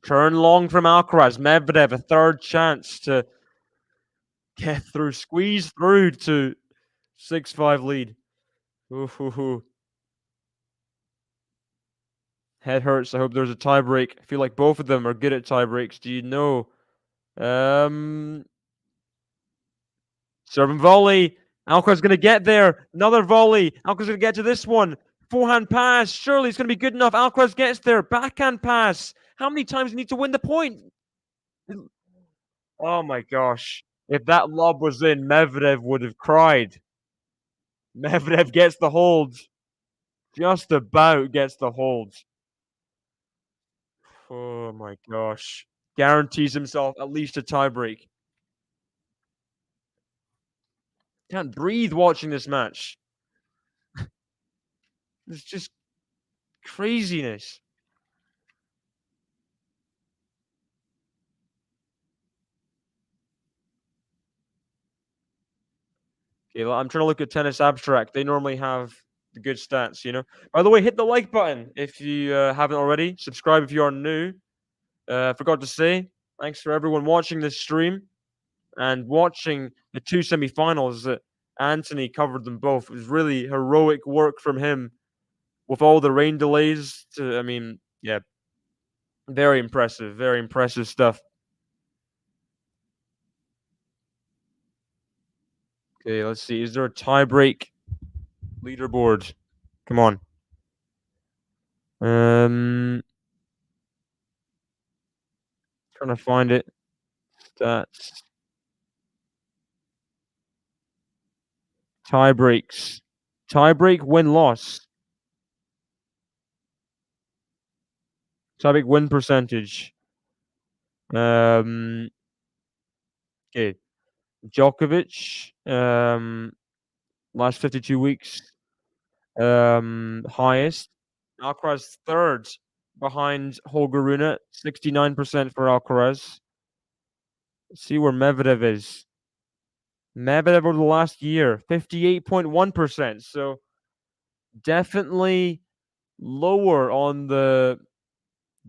S1: Turn long from Alcaraz. Medvedev, a third chance to get through, squeeze through to 6-5 lead. Ooh. Head hurts. I hope there's a tiebreak. I feel like both of them are good at tiebreaks. Do you know? Serve and volley. Alcaraz going to get there. Another volley. Alcaraz going to get to this one. Forehand pass. Surely it's going to be good enough. Alcaraz gets there. Backhand pass. How many times do you need to win the point? Oh my gosh. If that lob was in, Medvedev would have cried. Medvedev gets the hold. Just about gets the hold. Oh my gosh. Guarantees himself at least a tiebreak. Can't breathe watching this match. It's just craziness. Okay, I'm trying to look at Tennis Abstract. They normally have the good stats, you know. By the way, hit the like button if you haven't already. Subscribe if you are new. Forgot to say, thanks for everyone watching this stream and watching the two semifinals that Anthony covered them both. It was really heroic work from him with all the rain delays. Yeah, very impressive stuff. Okay, let's see. Is there a tiebreak leaderboard? Come on. Trying to find it. Stats. Tiebreaks. Tiebreak win-loss. Tiebreak win percentage. Okay. Djokovic. Last 52 weeks. Highest. Alcaraz third behind Holger Rune. 69% for Alcaraz. Let's see where Medvedev is. Medvedev over the last year, 58.1%. So definitely lower on the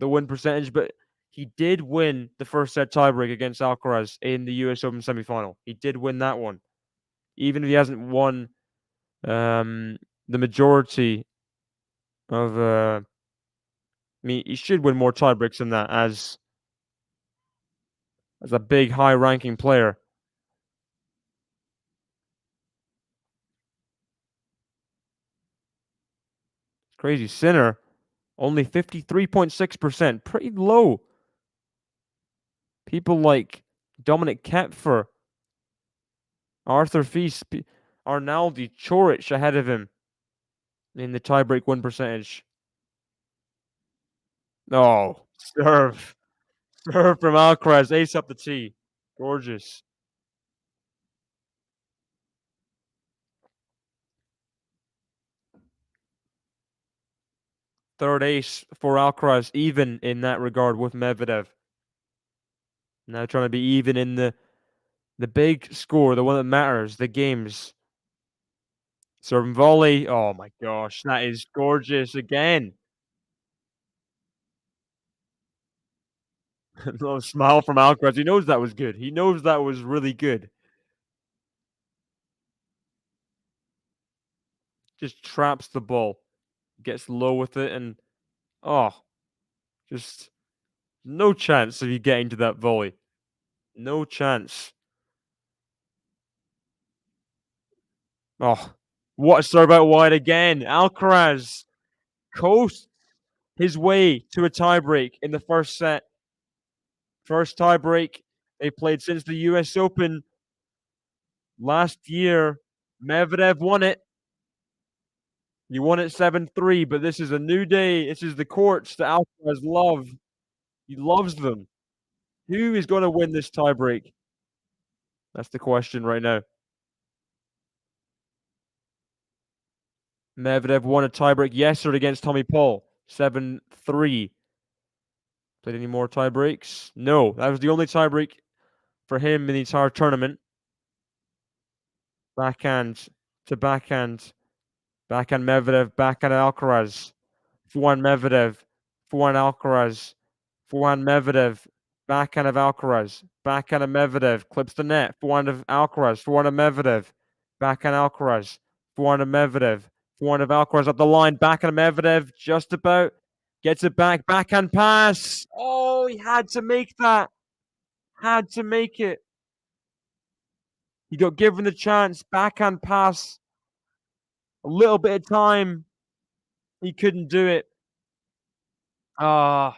S1: win percentage, but he did win the first set tiebreak against Alcaraz in the US Open semifinal. He did win that one. Even if he hasn't won the majority of he should win more tiebreaks than that as a big high ranking player. It's crazy. Sinner, only 53.6%. Pretty low. People like Dominic Kepfer, Arthur Fils, Arnaldi, Chorich ahead of him in the tiebreak win percentage. Oh, serve. Serve from Alcaraz. Ace up the tee. Gorgeous. Third ace for Alcaraz, even in that regard with Medvedev. Now trying to be even in the big score, the one that matters, the games. Serve and volley. Oh my gosh, that is gorgeous again. A little smile from Alcaraz. He knows that was good. He knows that was really good. just traps the ball, gets low with it, and just no chance of you getting to that volley. No chance. Oh, what a serve out wide again. Alcaraz coasts his way to a tiebreak in the first set. First tiebreak they played since the US Open last year. Medvedev won it. He won it 7-3, but this is a new day. This is the courts that Alcaraz love. He loves them. Who is going to win this tiebreak? That's the question right now. Medvedev won a tiebreak yesterday against Tommy Paul, 7-3. Played any more tiebreaks? No, that was the only tiebreak for him in the entire tournament. Backhand to backhand. Backhand Medvedev, backhand Alcaraz. Forehand Medvedev, forehand Alcaraz. Forehand Medvedev, backhand of Alcaraz. Backhand of Medvedev, clips the net. Forehand of Alcaraz, forehand of Medvedev. Backhand Alcaraz, forehand of Medvedev. Forehand of Alcaraz up the line. Backhand of Medvedev, just about. Gets it back. Backhand pass. Oh, he had to make that. Had to make it. He got given the chance. Backhand pass. A little bit of time. He couldn't do it. Ah,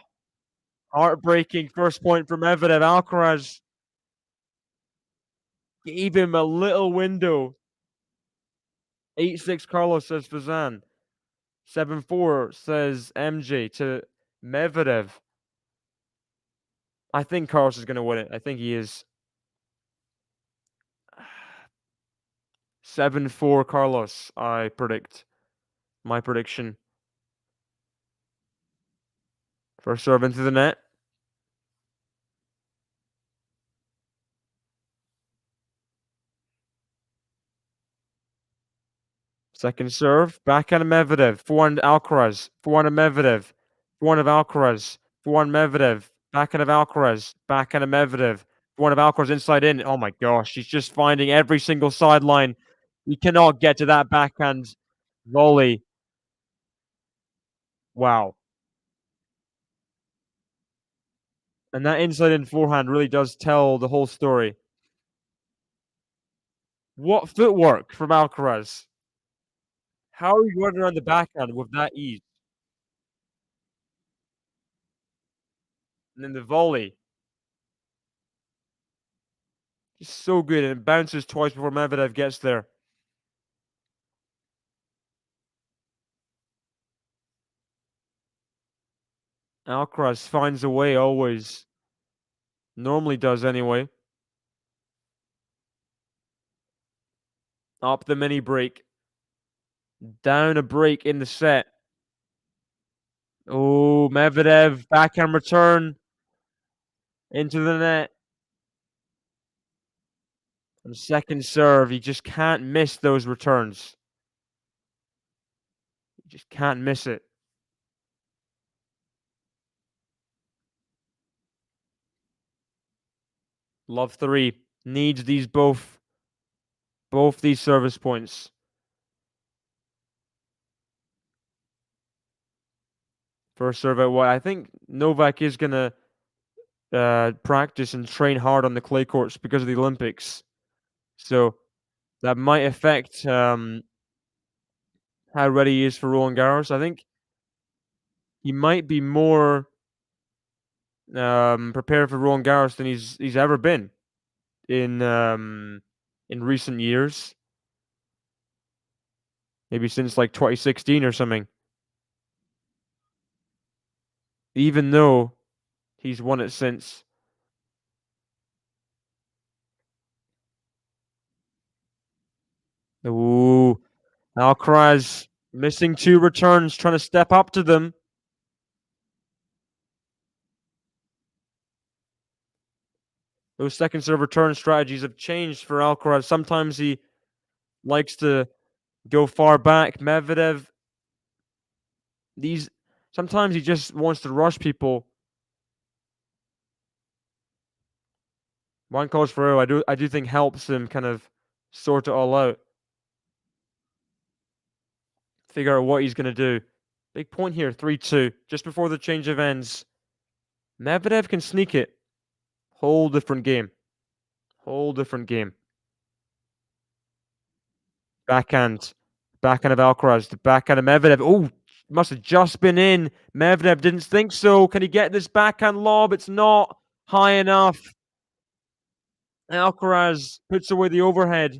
S1: heartbreaking first point for Medvedev. Alcaraz gave him a little window. 8-6 Carlos, says Fazan. 7-4 says MJ to Medvedev. I think Carlos is going to win it. I think he is. 7-4 Carlos, I predict. My prediction. First serve into the net. Second serve. Backhand of Medvedev. Forehand Alcaraz. Forehand of Medvedev. Forehand of Alcaraz. Forehand Medvedev. Backhand of Alcaraz. Backhand of Medvedev. Forehand of Alcaraz inside in. Oh my gosh. He's just finding every single sideline. He cannot get to that backhand volley. Wow. And that inside in forehand really does tell the whole story. What footwork from Alcaraz. How are you running around the backhand with that ease? And then the volley. Just so good. And it bounces twice before Medvedev gets there. Alcaraz finds a way always. Normally does anyway. Up the mini break. Down a break in the set. Oh, Medvedev, backhand return into the net. And second serve, he just can't miss those returns. He just can't miss it. Love 3 needs these both these service points. First serve out wide. I think Novak is gonna practice and train hard on the clay courts because of the Olympics, so that might affect how ready he is for Roland Garros. I think he might be more prepared for Roland Garros than he's ever been in recent years. Maybe since like 2016 or something. Even though he's won it since. Ooh, Alcaraz missing 2 returns, trying to step up to them. Those second serve return strategies have changed for Alcaraz. Sometimes he likes to go far back. Medvedev, sometimes he just wants to rush people. One Carlos Ferrero, I do think helps him kind of sort it all out. Figure out what he's gonna do. Big point here, 3-2, just before the change of ends. Medvedev can sneak it. Whole different game. Whole different game. Backhand. Backhand of Alcaraz. The backhand of Medvedev. Oh, must have just been in. Medvedev didn't think so. Can he get this backhand lob? It's not high enough. Alcaraz puts away the overhead.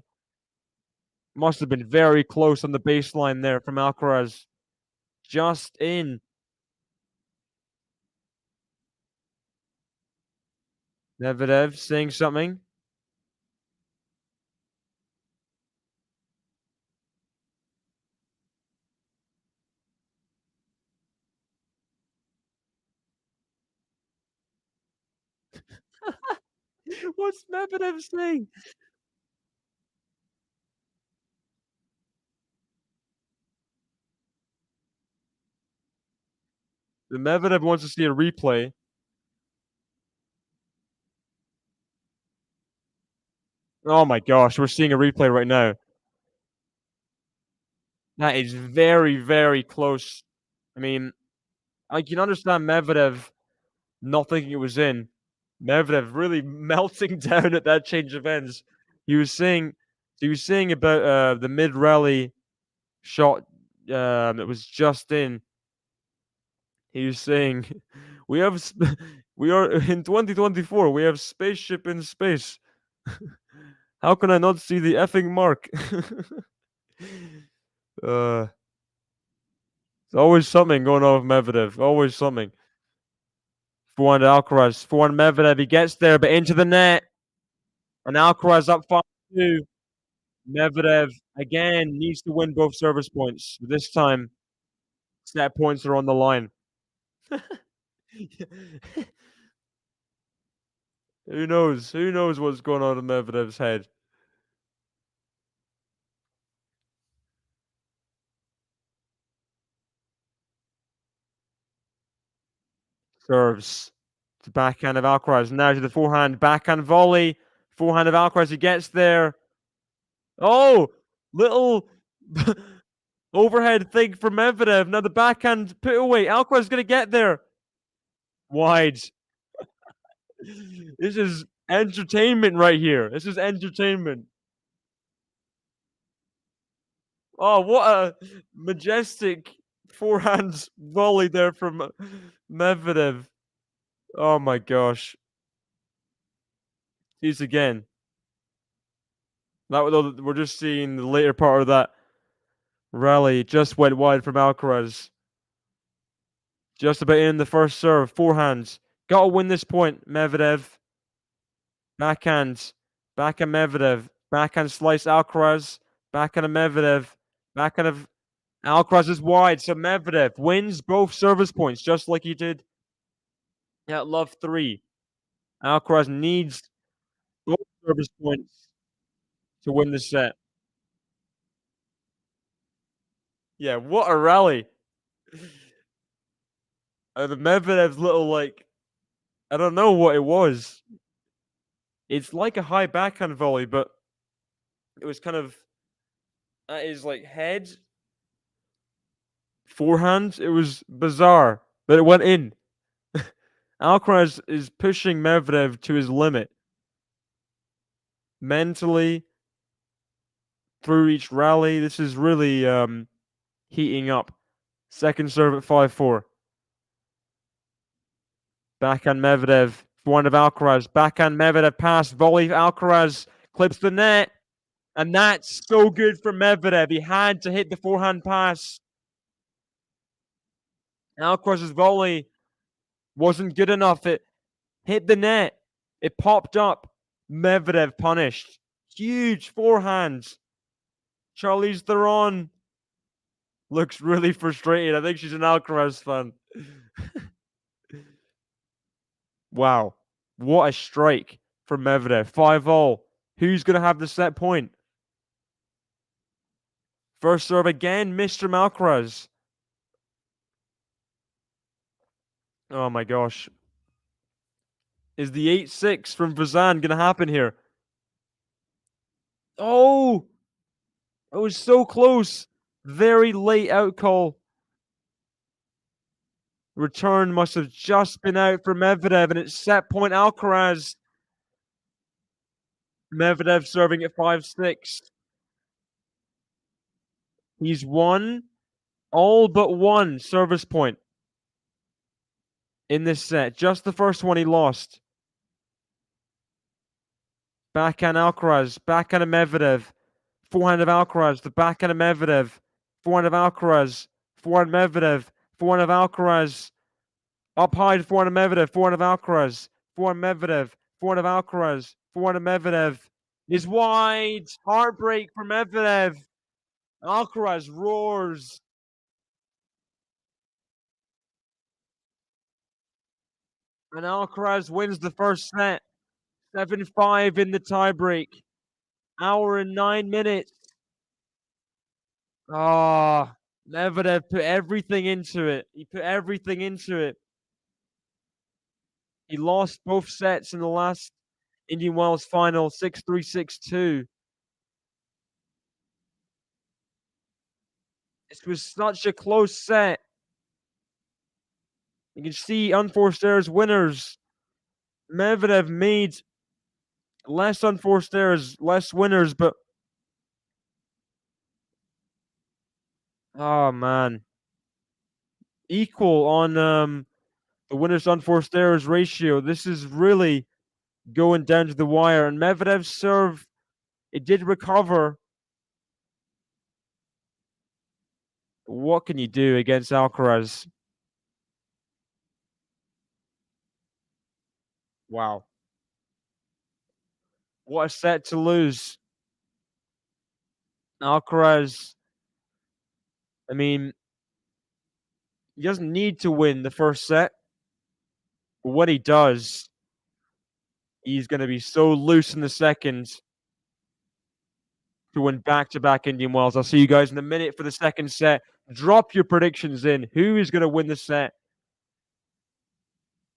S1: Must have been very close on the baseline there from Alcaraz. Just in. Medvedev saying something. What's Medvedev saying? The Medvedev wants to see a replay. Oh my gosh, we're seeing a replay right now. That is very, very close. I mean, I can understand Medvedev not thinking it was in. Medvedev really melting down at that change of ends. He was saying about the mid rally shot that was just in. He was saying, "We have, we are in 2024. We have spaceship in space. How can I not see the effing mark?" uh, there's always something going on with Medvedev. Always something. 4-1 Alcaraz. 4-1 Medvedev. He gets there, but into the net. And Alcaraz up 5-2. Medvedev again needs to win both service points. This time, set points are on the line. Who knows? Who knows what's going on in Medvedev's head? Serves. To backhand of Alcaraz. Now to the forehand. Backhand volley. Forehand of Alcaraz. He gets there. Oh! Little overhead thing for Medvedev. Now the backhand put away. Alcaraz is going to get there. Wide. This is entertainment right here. This is entertainment. Oh, what a majestic forehand volley there from Medvedev. Oh my gosh. He's again. We're just seeing the later part of that rally. Just went wide from Alcaraz. Just about in the first serve. Forehands. Gotta win this point, Medvedev. Backhand. Backhand Medvedev. Backhand slice Alcaraz. Backhand of Medvedev. Backhand of Alcaraz is wide, so Medvedev wins both service points, just like he did at Love 3. Alcaraz needs both service points to win the set. Yeah, what a rally. The Medvedev's little, like, I don't know what it was. It's like a high backhand volley, but it was kind of at his, like, head. Forehand. It was bizarre, but it went in. Alcaraz is pushing Medvedev to his limit. Mentally, through each rally, this is really heating up. Second serve at 5-4. Backhand Medvedev. Forehand of Alcaraz. Backhand Medvedev pass. Volley Alcaraz. Clips the net. And that's so good for Medvedev. He had to hit the forehand pass. Alcaraz's volley wasn't good enough. It hit the net. It popped up. Medvedev punished. Huge forehand. Charlize Theron looks really frustrated. I think she's an Alcaraz fan. Wow. What a strike from Medvedev. 5-0. Who's going to have the set point? First serve again, Mr. Alcaraz. Oh my gosh. Is the 8-6 from Vazan going to happen here? Oh! It was so close. Very late out call. Return must have just been out for Medvedev, and it's set point Alcaraz. Medvedev serving at 5-6. He's won all but one service point in this set. Just the first one he lost. Backhand Alcaraz, backhand of Medvedev, forehand of Alcaraz, the backhand of Medvedev, forehand of Alcaraz, forehand Medvedev, forehand of Alcaraz, up high forehand of Medvedev, forehand of Alcaraz, forehand Medvedev, forehand of Alcaraz, forehand of Medvedev is wide. Heartbreak for Medvedev. Alcaraz roars. And Alcaraz wins the first set. 7-5 in the tiebreak. Hour and 9 minutes. Ah, Medvedev put everything into it. He put everything into it. He lost both sets in the last Indian Wells final, 6-3, 6-2. This was such a close set. You can see unforced errors winners. Medvedev made less unforced errors, less winners, but oh man. Equal on the winners unforced errors ratio. This is really going down to the wire. And Medvedev's serve, it did recover. What can you do against Alcaraz? Wow. What a set to lose. Alcaraz, I mean, he doesn't need to win the first set. But when he does, he's going to be so loose in the second to win back-to-back Indian Wells. I'll see you guys in a minute for the second set. Drop your predictions in. Who is going to win the set?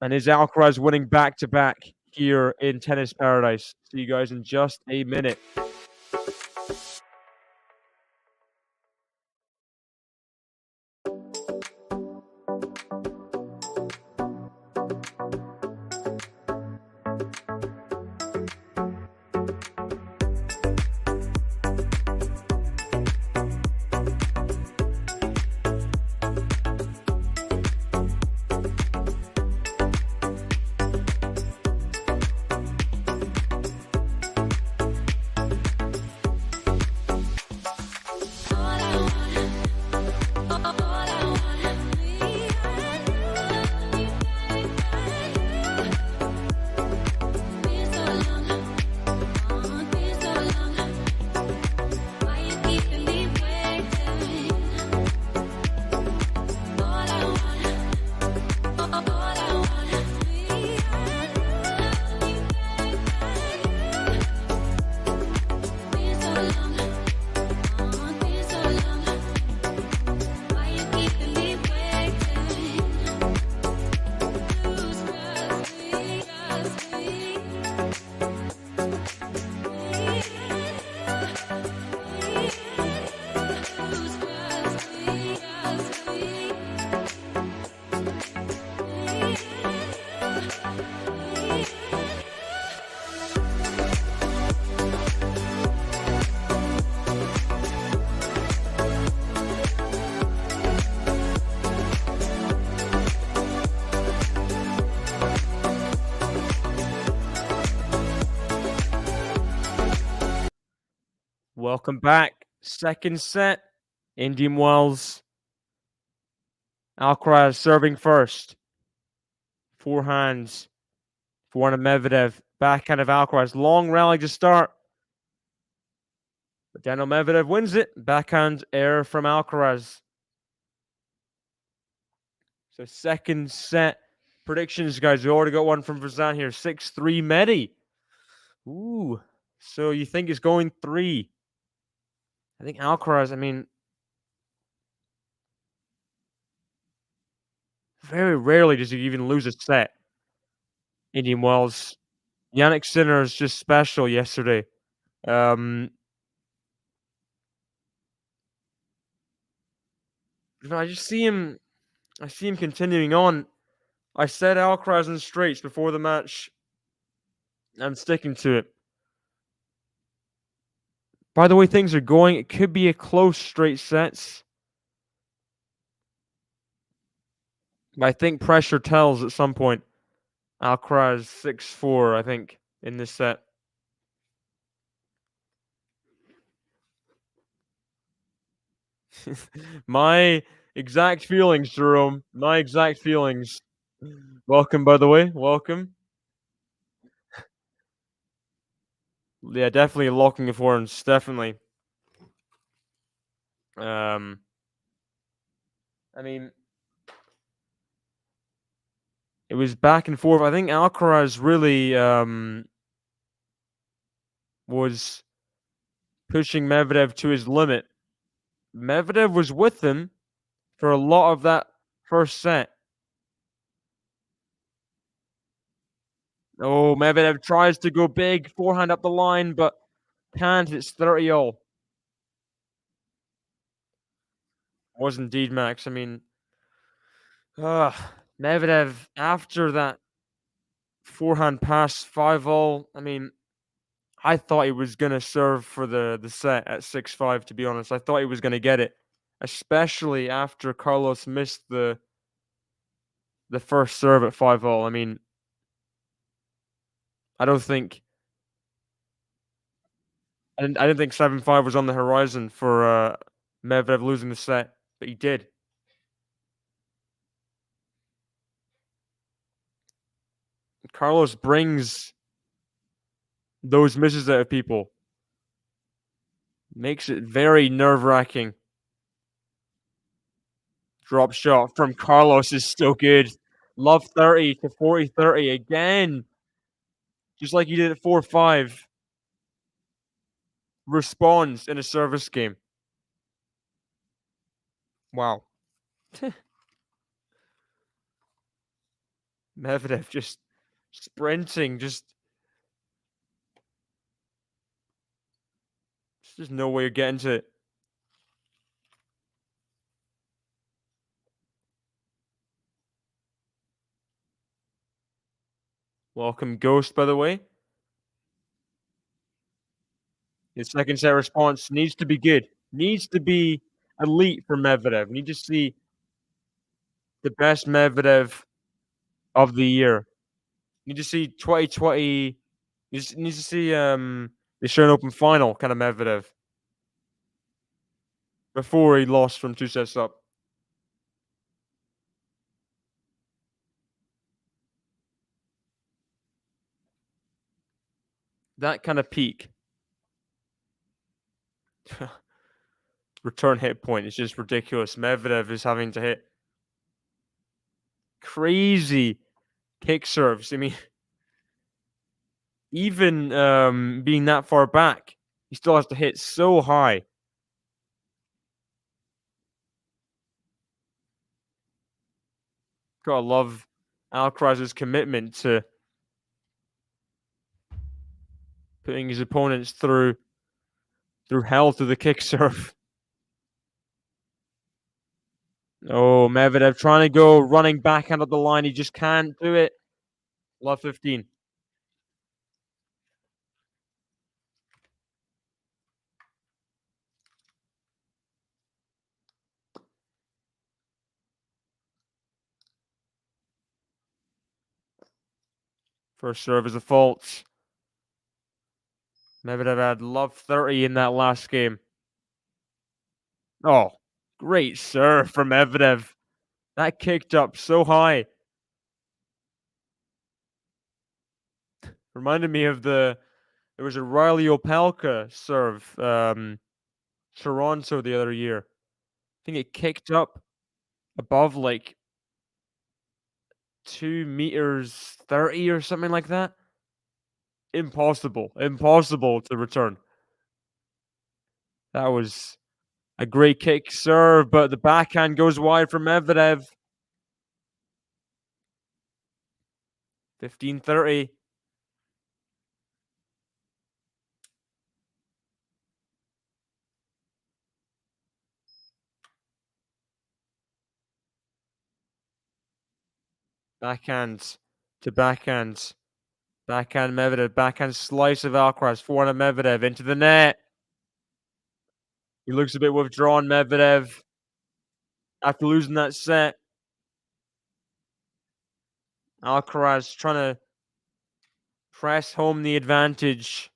S1: And is Alcaraz winning back-to-back here in Tennis Paradise? See you guys in just a minute. Welcome back. Second set. Indian Wells. Alcaraz serving first. Forehands. Forehand of Medvedev. Backhand of Alcaraz. Long rally to start. But Daniil Medvedev wins it. Backhand error from Alcaraz. So second set predictions, guys. We already got one from Verzan here. 6-3 Medi. Ooh. So you think it's going 3? I think Alcaraz, I mean, very rarely does he even lose a set. Indian Wells. Yannick Sinner is just special yesterday. I just see him. I see him continuing on. I said Alcaraz in straights before the match. I'm sticking to it. By the way things are going, it could be a close straight sets. But I think pressure tells at some point. Alcaraz 6-4, I think, in this set. My exact feelings, Jerome. My exact feelings. Welcome, by the way. Welcome. Yeah, definitely locking of horns. Definitely. Um, I mean, it was back and forth. I think Alcaraz really was pushing Medvedev to his limit. Medvedev was with him for a lot of that first set. Oh, Medvedev tries to go big, forehand up the line, but can't. It's 30-all. Was indeed, Max. I mean, Medvedev, after that forehand pass, 5-all, I mean, I thought he was going to serve for the set at 6-5, to be honest. I thought he was going to get it, especially after Carlos missed the first serve at 5-all. I mean, I don't think I didn't think 7-5 was on the horizon for Medvedev losing the set, but he did. Carlos brings those misses out of people. Makes it very nerve-wracking. Drop shot from Carlos is so good. Love 30 to 40-30 again. Just like he did at 4-5. Responds in a service game. Wow. Medvedev just sprinting. There's just no way you're getting to it. Welcome, Ghost, by the way. His second set response needs to be good. Needs to be elite for Medvedev. Need to see the best Medvedev of the year. Need to see 2020. Needs to see the Australian Open final kind of Medvedev before he lost from 2 sets up. That kind of peak. Return hit point is just ridiculous. Medvedev is having to hit crazy kick serves. I mean, even being that far back, he still has to hit so high. Gotta love Alcaraz's commitment to putting his opponents through hell to the kick serve. Oh, Medvedev trying to go running backhand up the line. He just can't do it. Love 15. First serve is a fault. Medvedev had love 30 in that last game. Oh, great serve from Medvedev. That kicked up so high. Reminded me of there was a Riley Opelka serve, Toronto the other year. I think it kicked up above like 2 meters 30 or something like that. Impossible to return. That was a great kick serve, but the backhand goes wide for Medvedev. 15-30. Backhand to backhand. Backhand Medvedev. Backhand slice of Alcaraz. Forehand Medvedev into the net. He looks a bit withdrawn, Medvedev, after losing that set. Alcaraz trying to press home the advantage.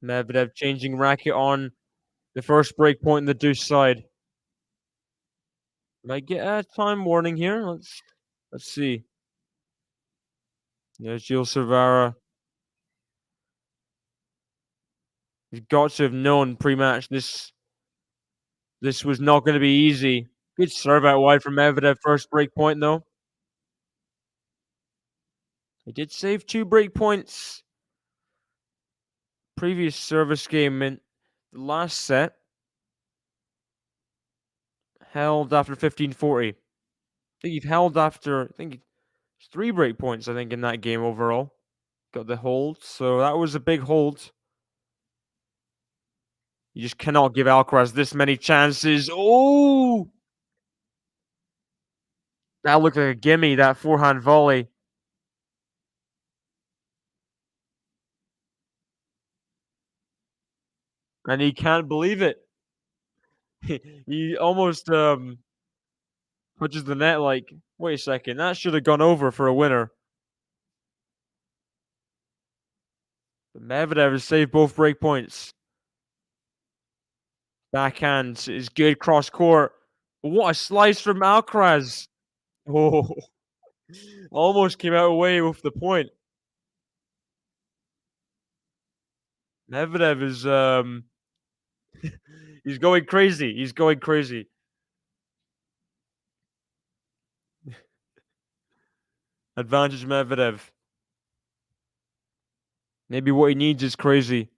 S1: Medvedev changing racket on the first break point in the deuce side. Might get a time warning here. Let's see. There's Gilles Servara. He's got to have known pre-match this was not going to be easy. Good serve out wide from Medvedev. First break point though. He did save 2 break points. Previous service game in the last set. Held after 15:40. I think he held after, I think it's 3 break points, I think, in that game overall. Got the hold. So that was a big hold. You just cannot give Alcaraz this many chances. Oh! That looked like a gimme, that forehand volley. And he can't believe it. He almost touches the net like, wait a second, that should have gone over for a winner. But Medvedev has saved both break points. Backhand is good cross court. What a slice from Alcaraz. Oh, almost came out away with the point. Medvedev is he's going crazy. He's going crazy. Advantage Medvedev. Maybe what he needs is crazy.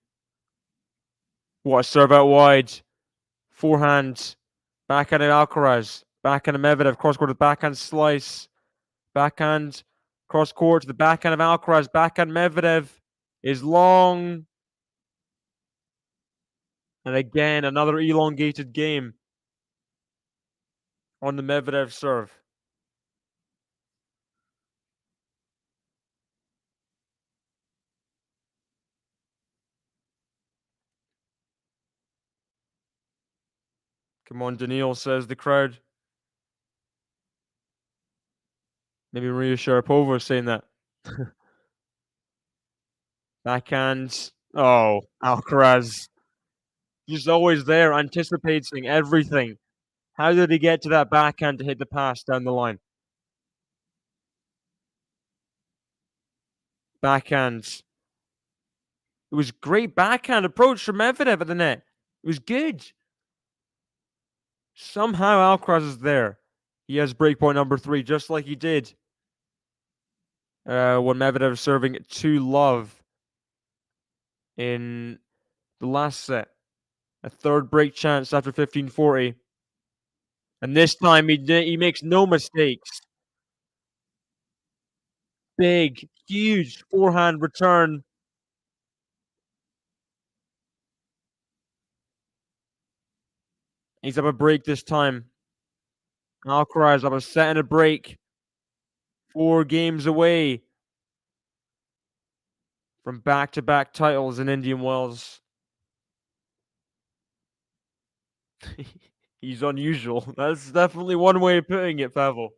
S1: What a serve out wide. Forehand. Backhand of Alcaraz. Backhand of Medvedev. Cross court to backhand slice. Backhand. Cross court to the backhand of Alcaraz. Backhand Medvedev is long. And again, another elongated game on the Medvedev serve. Come on, Daniil, says the crowd. Maybe Maria Sharapova is saying that. Backhand. Oh, Alcaraz. He's always there, anticipating everything. How did he get to that backhand to hit the pass down the line? Backhand. It was great backhand approach from Medvedev at the net. It was good. Somehow Alcaraz is there. He has breakpoint number 3, just like he did when Medvedev was serving to Love in the last set. A third break chance after 15:40. And this time he makes no mistakes. Big, huge forehand return. He's up a break this time. Alcaraz up a set and a break. 4 games away from back-to-back titles in Indian Wells. He's unusual. That's definitely one way of putting it, Pavel.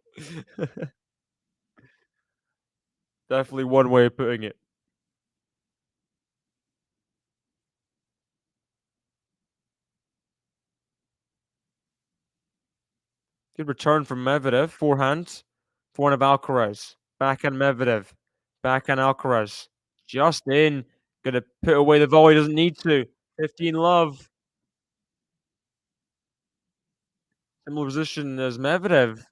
S1: Definitely one way of putting it. Good return from Medvedev. Forehand. Forehand of Alcaraz. Backhand Medvedev. Backhand Alcaraz. Just in. Gonna put away the volley. Doesn't need to. 15 Love. Similar position as Medvedev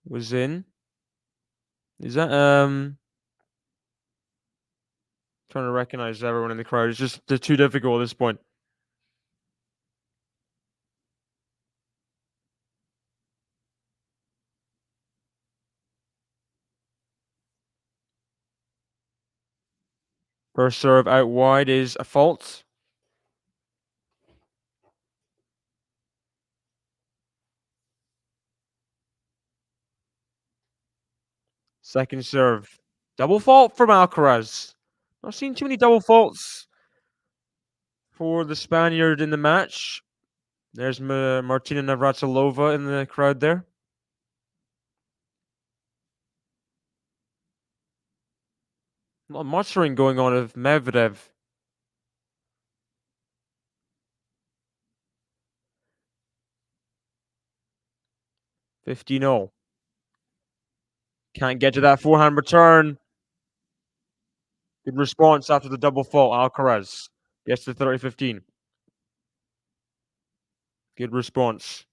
S1: was in. Is that trying to recognize everyone in the crowd? It's just too difficult at this point. First serve out wide is a fault. Second serve. Double fault from Alcaraz. Not seen too many double faults for the Spaniard in the match. There's Martina Navratilova in the crowd there. A lot of mustering going on with Medvedev. $15-0. Can't get to that forehand return. Good response after the double fault. Alcaraz gets to 30-15. Good response.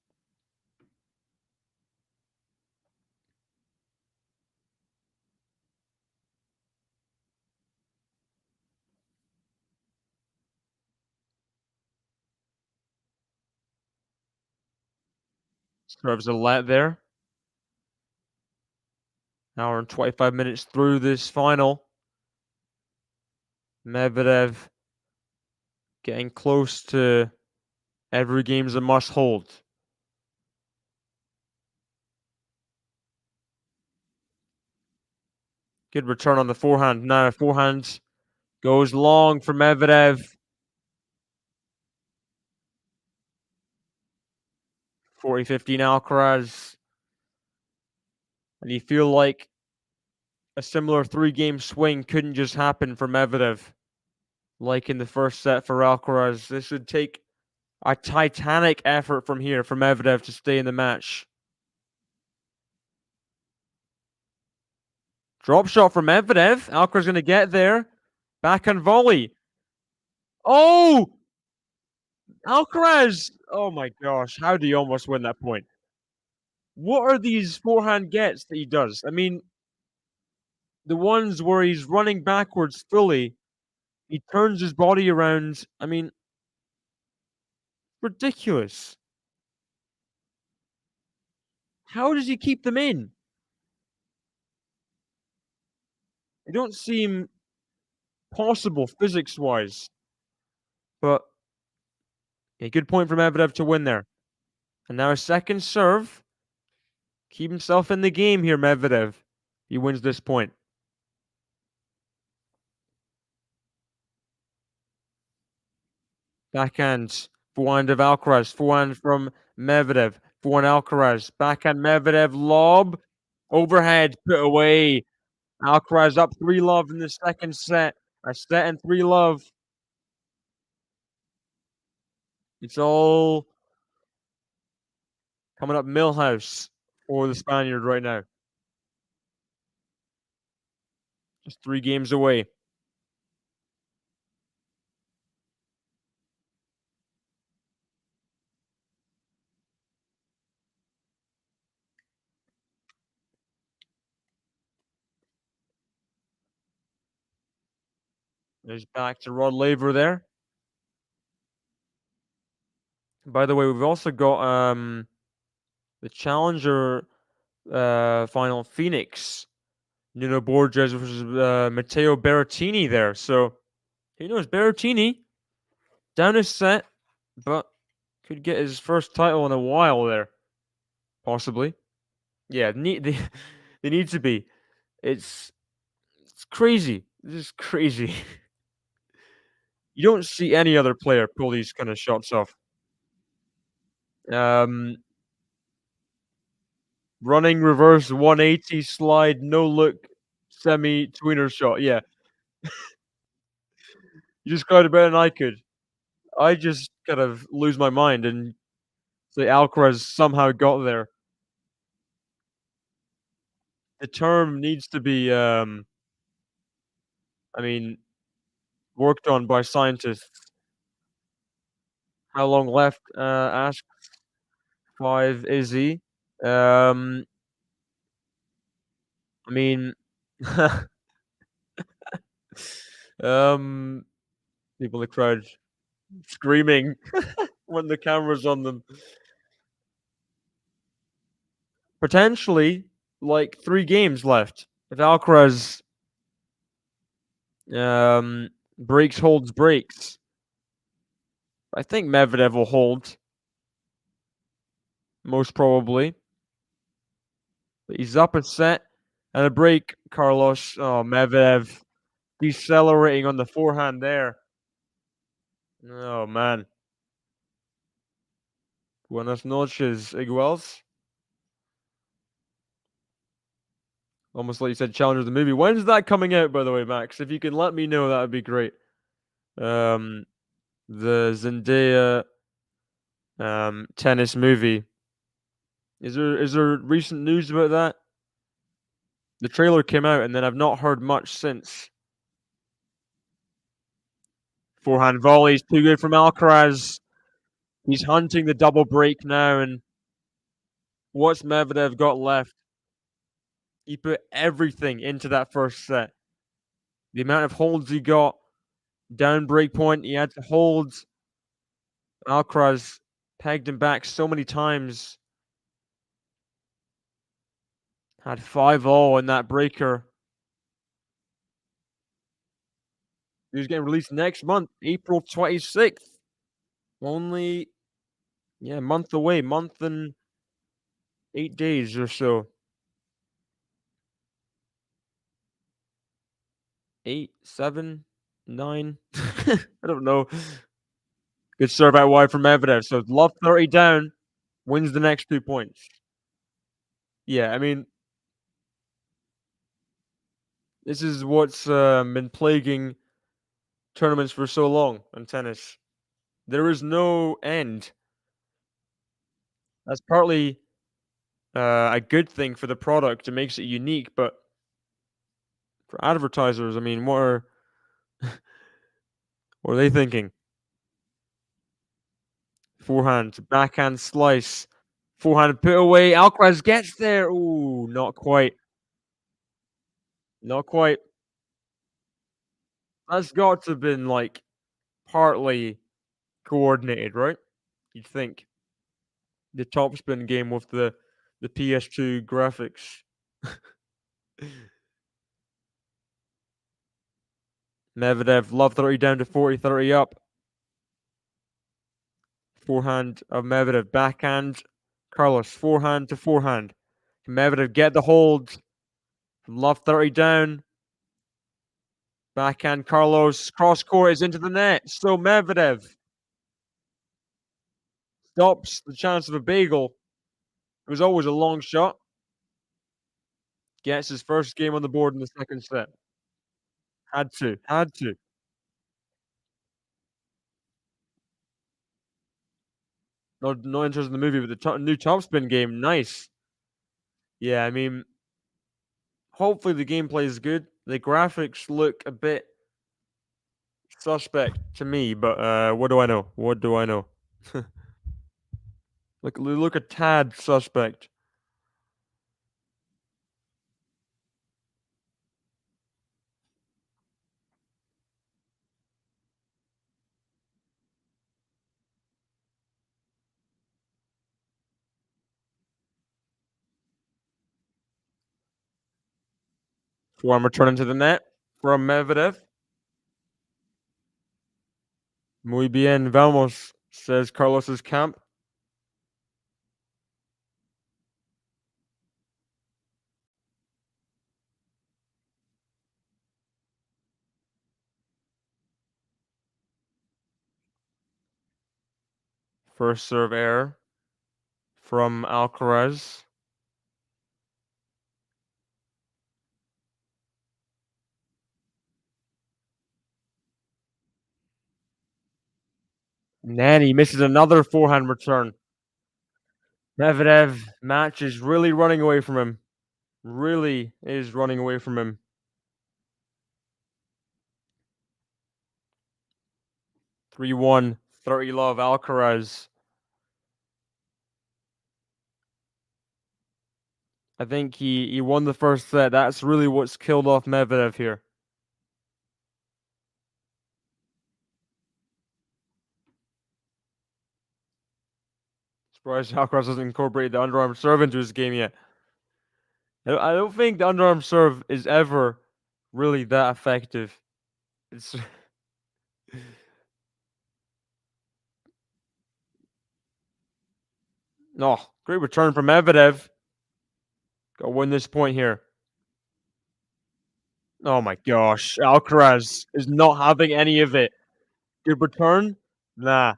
S1: Serves a let there. Hour and 25 minutes through this final. Medvedev getting close to every game's a must hold. Good return on the forehand. Now forehand goes long for Medvedev. 40-15 Alcaraz. And you feel like a similar 3-game swing couldn't just happen for Medvedev. Like in the first set for Alcaraz. This would take a titanic effort from here for Medvedev to stay in the match. Drop shot from Medvedev. Alcaraz going to get there. Backhand volley. Oh! Alcaraz! Oh my gosh. How do you almost win that point? What are these forehand gets that he does? I mean, the ones where he's running backwards fully, he turns his body around. I mean, ridiculous. How does he keep them in? They don't seem possible physics-wise. But a good point for Medvedev to win there. And now a second serve. Keep himself in the game here, Medvedev. He wins this point. Backhand. Forehand of Alcaraz. Forehand from Medvedev. Forehand Alcaraz. Backhand Medvedev. Lob. Overhead. Put away. Alcaraz up 3-love in the second set. A set and 3-love. It's all coming up Millhouse for the Spaniard right now. Just 3 games away. There's back to Rod Laver there. By the way, we've also got the Challenger final Phoenix. Nuno Borges versus Matteo Berrettini there. So, who knows? Berrettini down a set, but could get his first title in a while there. Possibly. Yeah, they need to be. It's crazy. This is crazy. You don't see any other player pull these kind of shots off. Running reverse 180 slide, no look, semi tweener shot. Yeah. You described it better than I could. I just kind of lose my mind and say Alcaraz somehow got there. The term needs to be, I mean, worked on by scientists. How long left? Ask 5 Izzy. I mean, people in the crowd screaming when the camera's on them. Potentially, like 3 games left. If Alcaraz breaks, holds, breaks. I think Medvedev will hold. Most probably. But he's up a set And a break, Carlos. Oh, Medvedev decelerating on the forehand there. Oh, man. Buenas noches, Iguels. Almost like you said, Challenger the movie. When's that coming out, by the way, Max? If you can let me know, that would be great. The Zendaya tennis movie. Is there recent news about that? The trailer came out, and then I've not heard much since. Forehand volleys, too good from Alcaraz. He's hunting the double break now, and what's Medvedev got left? He put everything into that first set. The amount of holds he got, down break point, he had to hold. Alcaraz pegged him back so many times. Had 5-all in that breaker. He was getting released next month, April 26th. Only, a month away, month and 8 days or so. 8, 7, 9. I don't know. Good serve out wide from Medvedev. So love 30 down, wins the next 2 points. Yeah, I mean, this is what's been plaguing tournaments for so long in tennis. There is no end. That's partly a good thing for the product. It makes it unique, but for advertisers, I mean, what are they thinking? Forehand, backhand slice, forehand put away. Alcaraz gets there. Ooh, not quite. Not quite. That's got to have been like partly coordinated, right? You'd think the topspin game with the PS2 graphics. Medvedev, love 30 down to 40, 30 up. Forehand of Medvedev, backhand. Carlos, forehand to forehand. Can Medvedev get the hold? From love 30 down. Backhand Carlos. Cross court is into the net. So Medvedev stops the chance of a bagel. It was always a long shot. Gets his first game on the board in the second set. Had to. Had to. No interest in the movie, but the new topspin game, nice. Yeah, I mean, hopefully the gameplay is good. The graphics look a bit suspect to me, but what do I know? What do I know? Look a tad suspect. Form returning to the net from Medvedev. Muy bien, vamos, says Carlos's camp. First serve error from Alcaraz. Nanny misses another forehand return. Medvedev match is really running away from him. Really is running away from him. 3-1, 30 love Alcaraz. I think he won the first set. That's really what's killed off Medvedev here. Surprised Alcaraz hasn't incorporated the underarm serve into his game yet. I don't think the underarm serve is ever really that effective. It's no great return from Medvedev. Got to win this point here. Oh my gosh. Alcaraz is not having any of it. Good return? Nah.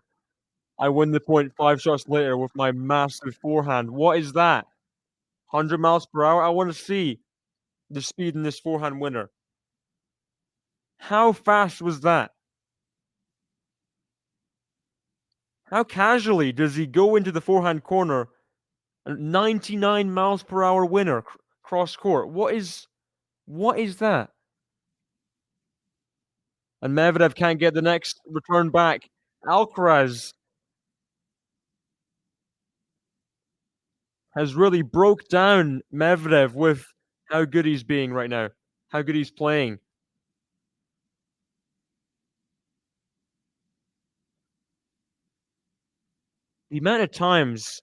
S1: I win the point 5 shots later with my massive forehand. What is that? 100 miles per hour? I want to see the speed in this forehand winner. How fast was that? How casually does he go into the forehand corner? A 99 miles per hour winner cross court. What is that? And Medvedev can't get the next return back. Alcaraz has really broke down Medvedev with how good he's being right now, how good he's playing. The amount of times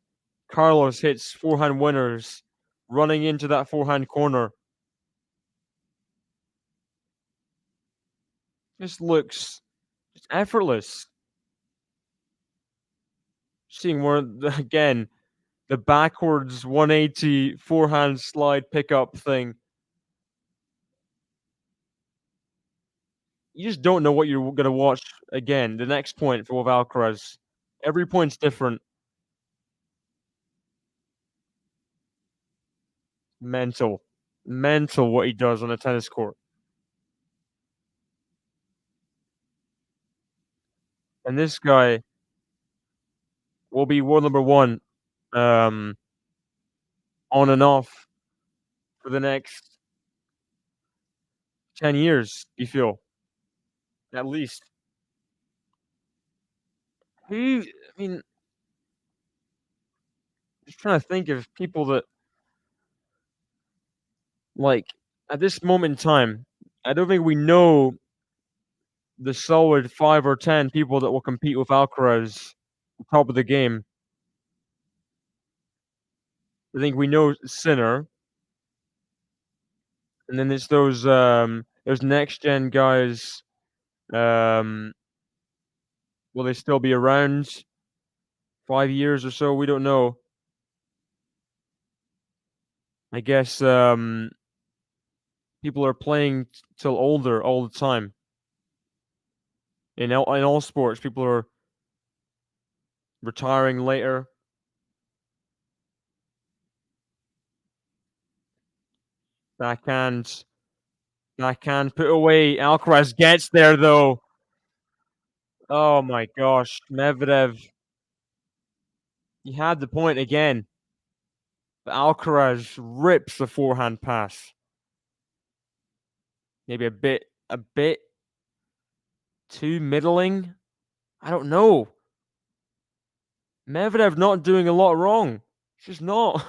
S1: Carlos hits forehand winners running into that forehand corner just looks just effortless. Seeing where, again, the backwards 180 forehand slide pickup thing. You just don't know what you're going to watch again. The next point for Alcaraz. Every point's different. Mental. Mental what he does on a tennis court. And this guy will be world number one on and off for the next 10 years, you feel, at least. I mean, just trying to think of people that, like, at this moment in time, I don't think we know the solid 5 or 10 people that will compete with Alcaraz at the top of the game. I think we know Sinner, and then it's those next gen guys. Will they still be around 5 years or so? We don't know. I guess people are playing till older all the time. In all sports, people are retiring later. Backhand, backhand, put away. Alcaraz gets there though. Oh my gosh, Medvedev. He had the point again. But Alcaraz rips the forehand pass. Maybe a bit too middling. I don't know. Medvedev not doing a lot wrong. It's just not.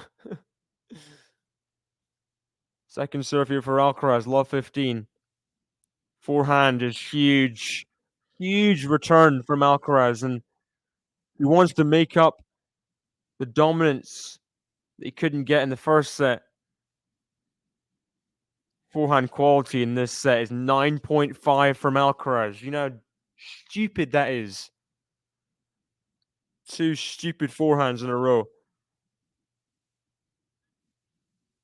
S1: Second serve here for Alcaraz, love 15. Forehand is huge. Huge return from Alcaraz, and he wants to make up the dominance that he couldn't get in the first set. Forehand quality in this set is 9.5 from Alcaraz. You know how stupid that is. 2 stupid forehands in a row.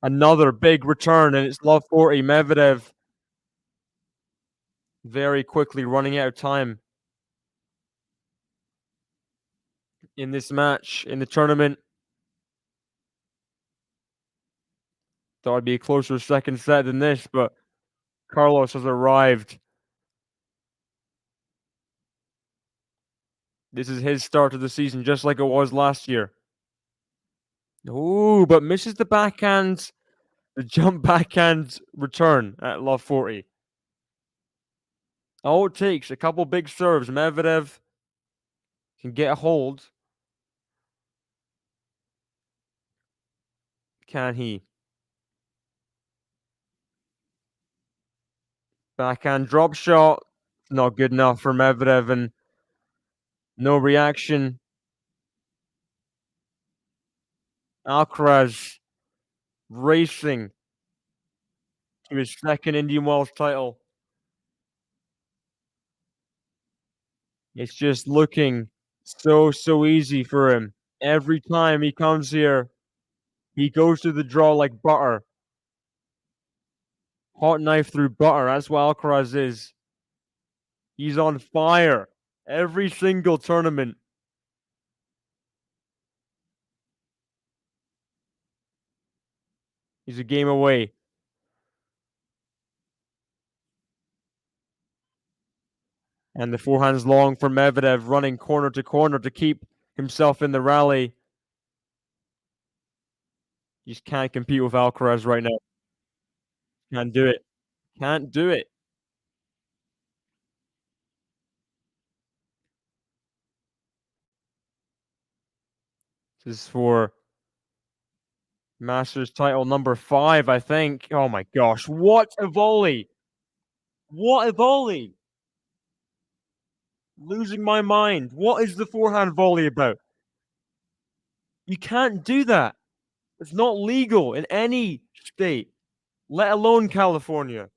S1: Another big return, and it's love 40. Medvedev very quickly running out of time in this match, in the tournament. Thought it'd be a closer second set than this, but Carlos has arrived. This is his start to the season, just like it was last year. Oh, but misses the backhand, the jump backhand return at love 40. All it takes, a couple big serves. Medvedev can get a hold. Can he? Backhand drop shot. Not good enough for Medvedev, and no reaction. Alcaraz racing to his second Indian Wells title. It's just looking so easy for him. Every time he comes here, he goes to the draw like butter. Hot knife through butter. That's what Alcaraz is. He's on fire every single tournament. He's a game away. And the forehand's long for Medvedev, running corner to corner to keep himself in the rally. You just can't compete with Alcaraz right now. Can't do it. Can't do it. This is for Masters title number 5, I think. Oh my gosh. What a volley. What a volley. Losing my mind. What is the forehand volley about? You can't do that. It's not legal in any state, let alone California.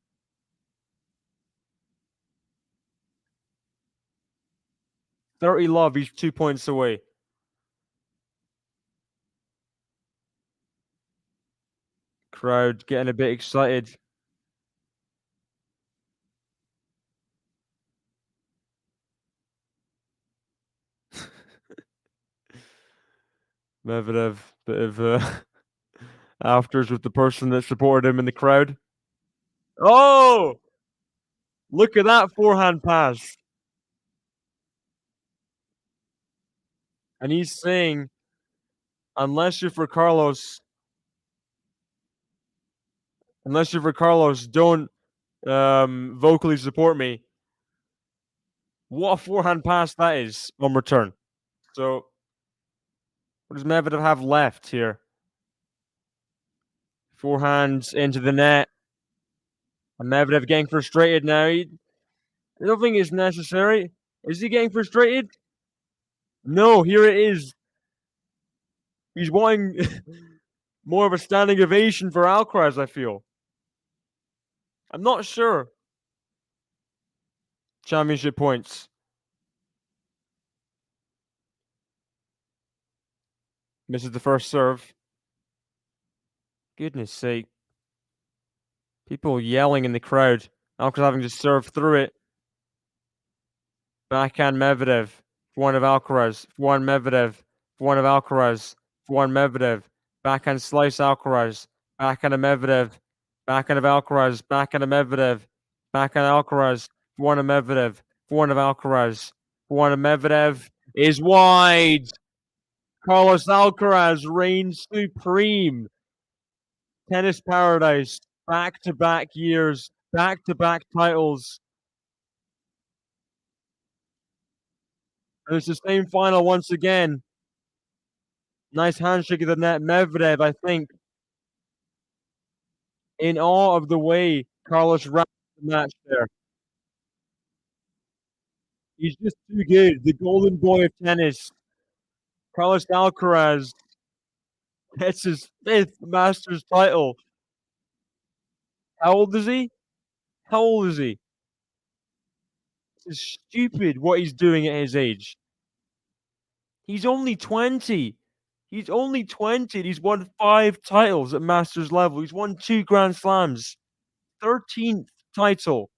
S1: 30 love, he's 2 points away. Crowd getting a bit excited. Medvedev, bit of afters with the person that supported him in the crowd. Oh! Look at that forehand pass. And he's saying, unless you're for Carlos, don't vocally support me. What a forehand pass that is on return. So, what does Medvedev have left here? Forehands into the net. And Medvedev getting frustrated now. I don't think it's necessary. Is he getting frustrated? No, here it is. He's wanting more of a standing ovation for Alcaraz, I feel. I'm not sure. Championship points. Misses the first serve. Goodness sake. People yelling in the crowd. Alcaraz having to serve through it. Backhand Medvedev. One of Alcaraz. One Medvedev. One of Alcaraz. One Medvedev. Backhand slice Alcaraz. Backhand of Medvedev. Backhand of Alcaraz. Backhand of Medvedev. Backhand Alcaraz. One of Medvedev. One of Alcaraz. One of Medvedev is wide. Carlos Alcaraz reigns supreme. Tennis paradise. Back-to-back years. Back-to-back titles. And it's the same final once again. Nice handshake of the net. Medvedev, I think, in awe of the way Carlos wrapped the match there. He's just too good. The golden boy of tennis. Carlos Alcaraz gets his 5th Masters title. How old is he? How old is he? It's stupid what he's doing at his age. He's only 20. He's only 20. He's won 5 titles at Masters level. He's won 2 Grand Slams. 13th title.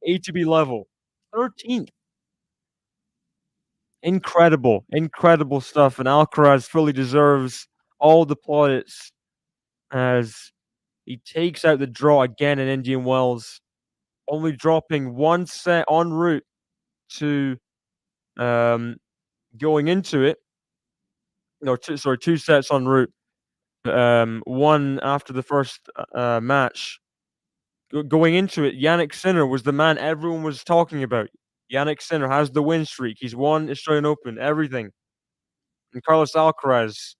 S1: ATP level. 13th. Incredible, incredible stuff. And Alcaraz fully deserves all the plaudits as he takes out the draw again in Indian Wells, only dropping 1 set en route to going into it. No, 2 sets en route. 1 after the first match. Going into it, Yannick Sinner was the man everyone was talking about. Yannick Sinner has the win streak. He's won Australian Open, everything. And Carlos Alcaraz,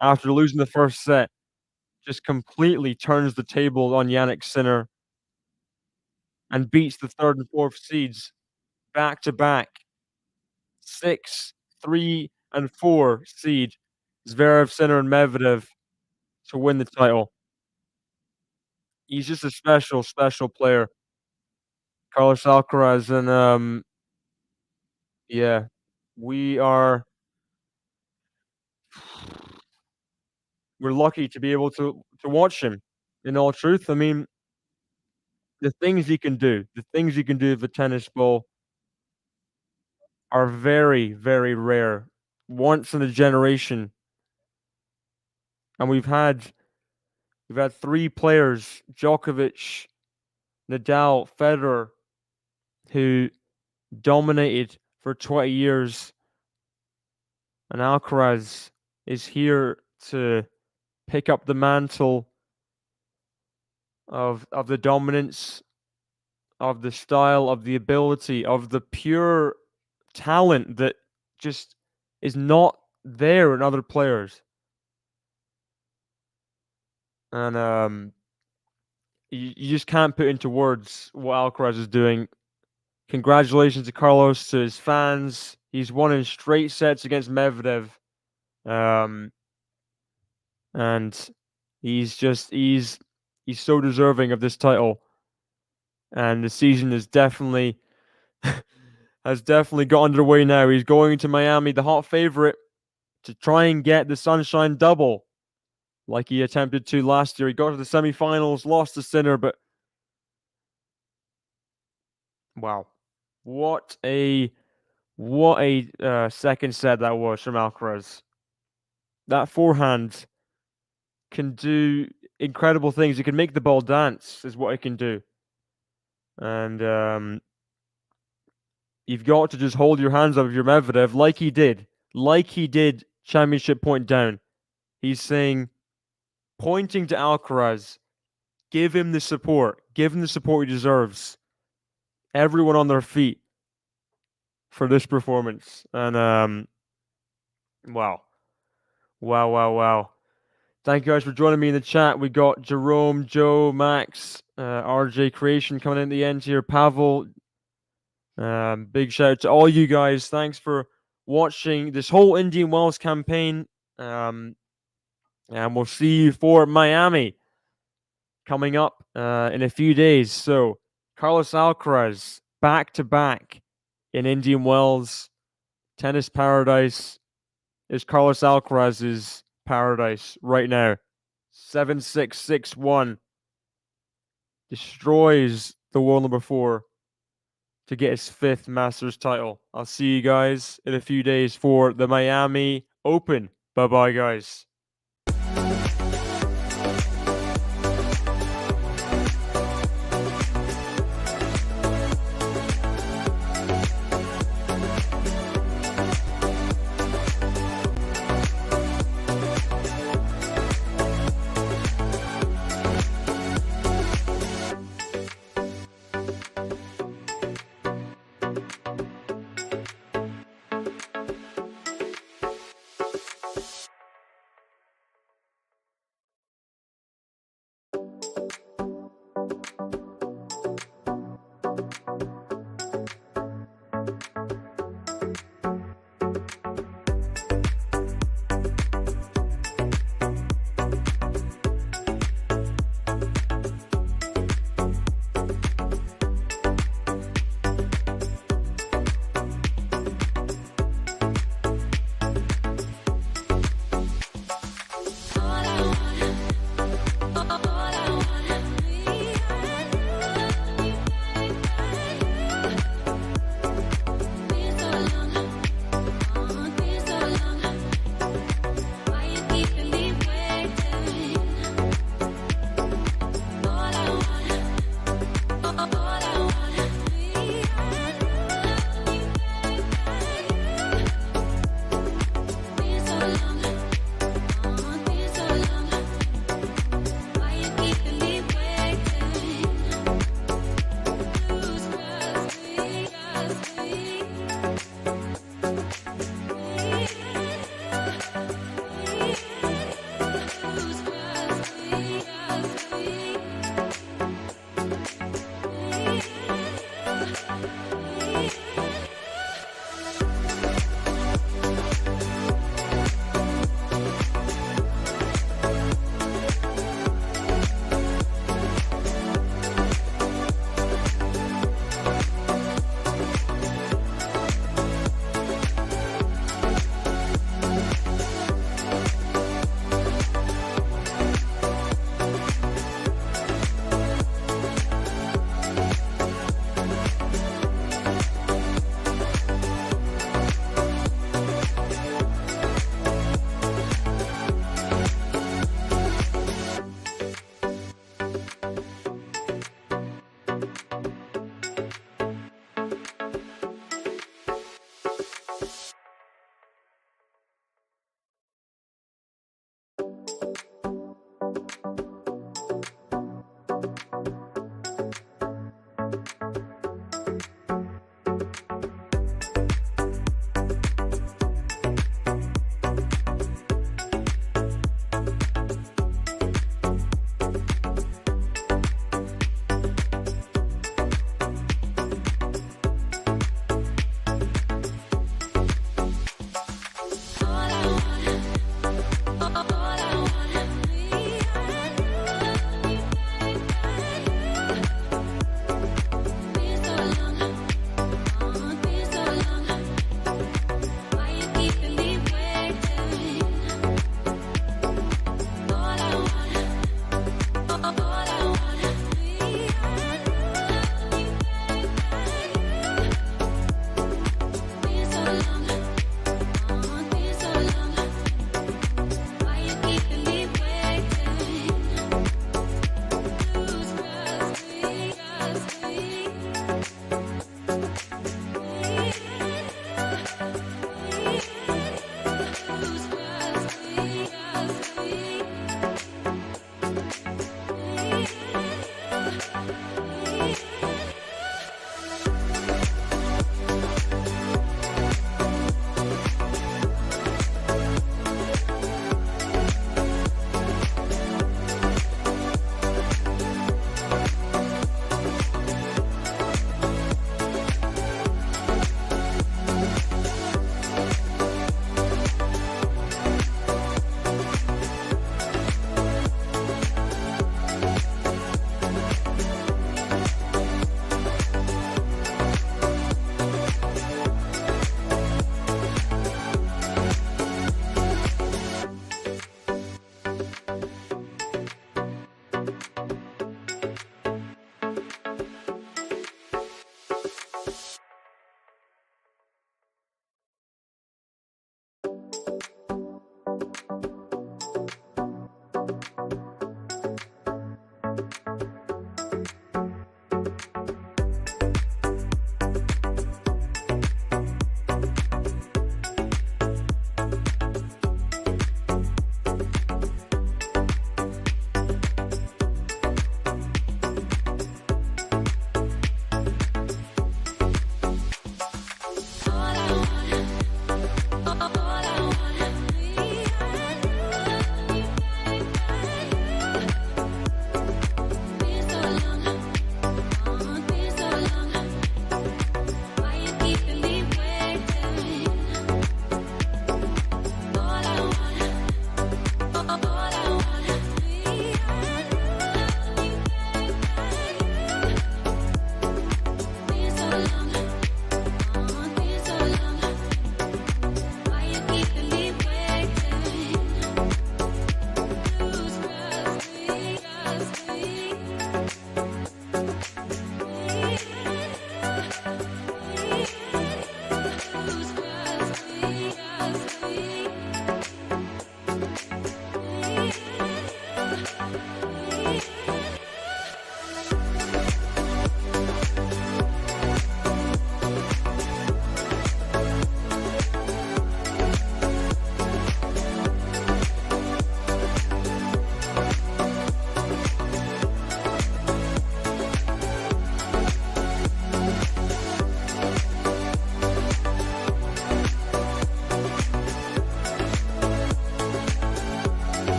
S1: after losing the first set, just completely turns the table on Yannick Sinner and beats the 3rd and 4th seeds back to back. 6, 3, and 4 seed Zverev, Sinner, and Medvedev to win the title. He's just a special, special player, Carlos Alcaraz, and yeah, we're lucky to be able to watch him In all truth, I mean, the things you can do with a tennis ball are very, very rare, once in a generation. And we've had 3 players, Djokovic, Nadal, Federer, who dominated for 20 years, and Alcaraz is here to pick up the mantle of the dominance, of the style, of the ability, of the pure talent that just is not there in other players. And you just can't put into words what Alcaraz is doing. Congratulations to Carlos, to his fans. He's won in straight sets against Medvedev. And he's so deserving of this title. And the season is definitely has definitely got underway now. He's going to Miami, the hot favorite, to try and get the Sunshine Double, like he attempted to last year. He got to the semifinals, lost to Sinner, but wow, what a second set that was from Alcaraz. That forehand can do incredible things. It can make the ball dance, is what it can do. And you've got to just hold your hands up of your Medvedev like he did championship point down. He's saying, pointing to Alcaraz, give him the support he deserves. Everyone on their feet for this performance. And wow. Thank you guys for joining me in the chat. We got Jerome, Joe, Max, RJ Creation coming in at the end here, Pavel. Big shout out to all you guys. Thanks for watching this whole Indian Wells campaign. And we'll see you for Miami coming up in a few days. So, Carlos Alcaraz back-to-back in Indian Wells. Tennis paradise is Carlos Alcaraz's paradise right now. 7-6, 6-1. Destroys the world number 4 to get his 5th Masters title. I'll see you guys in a few days for the Miami Open. Bye-bye, guys.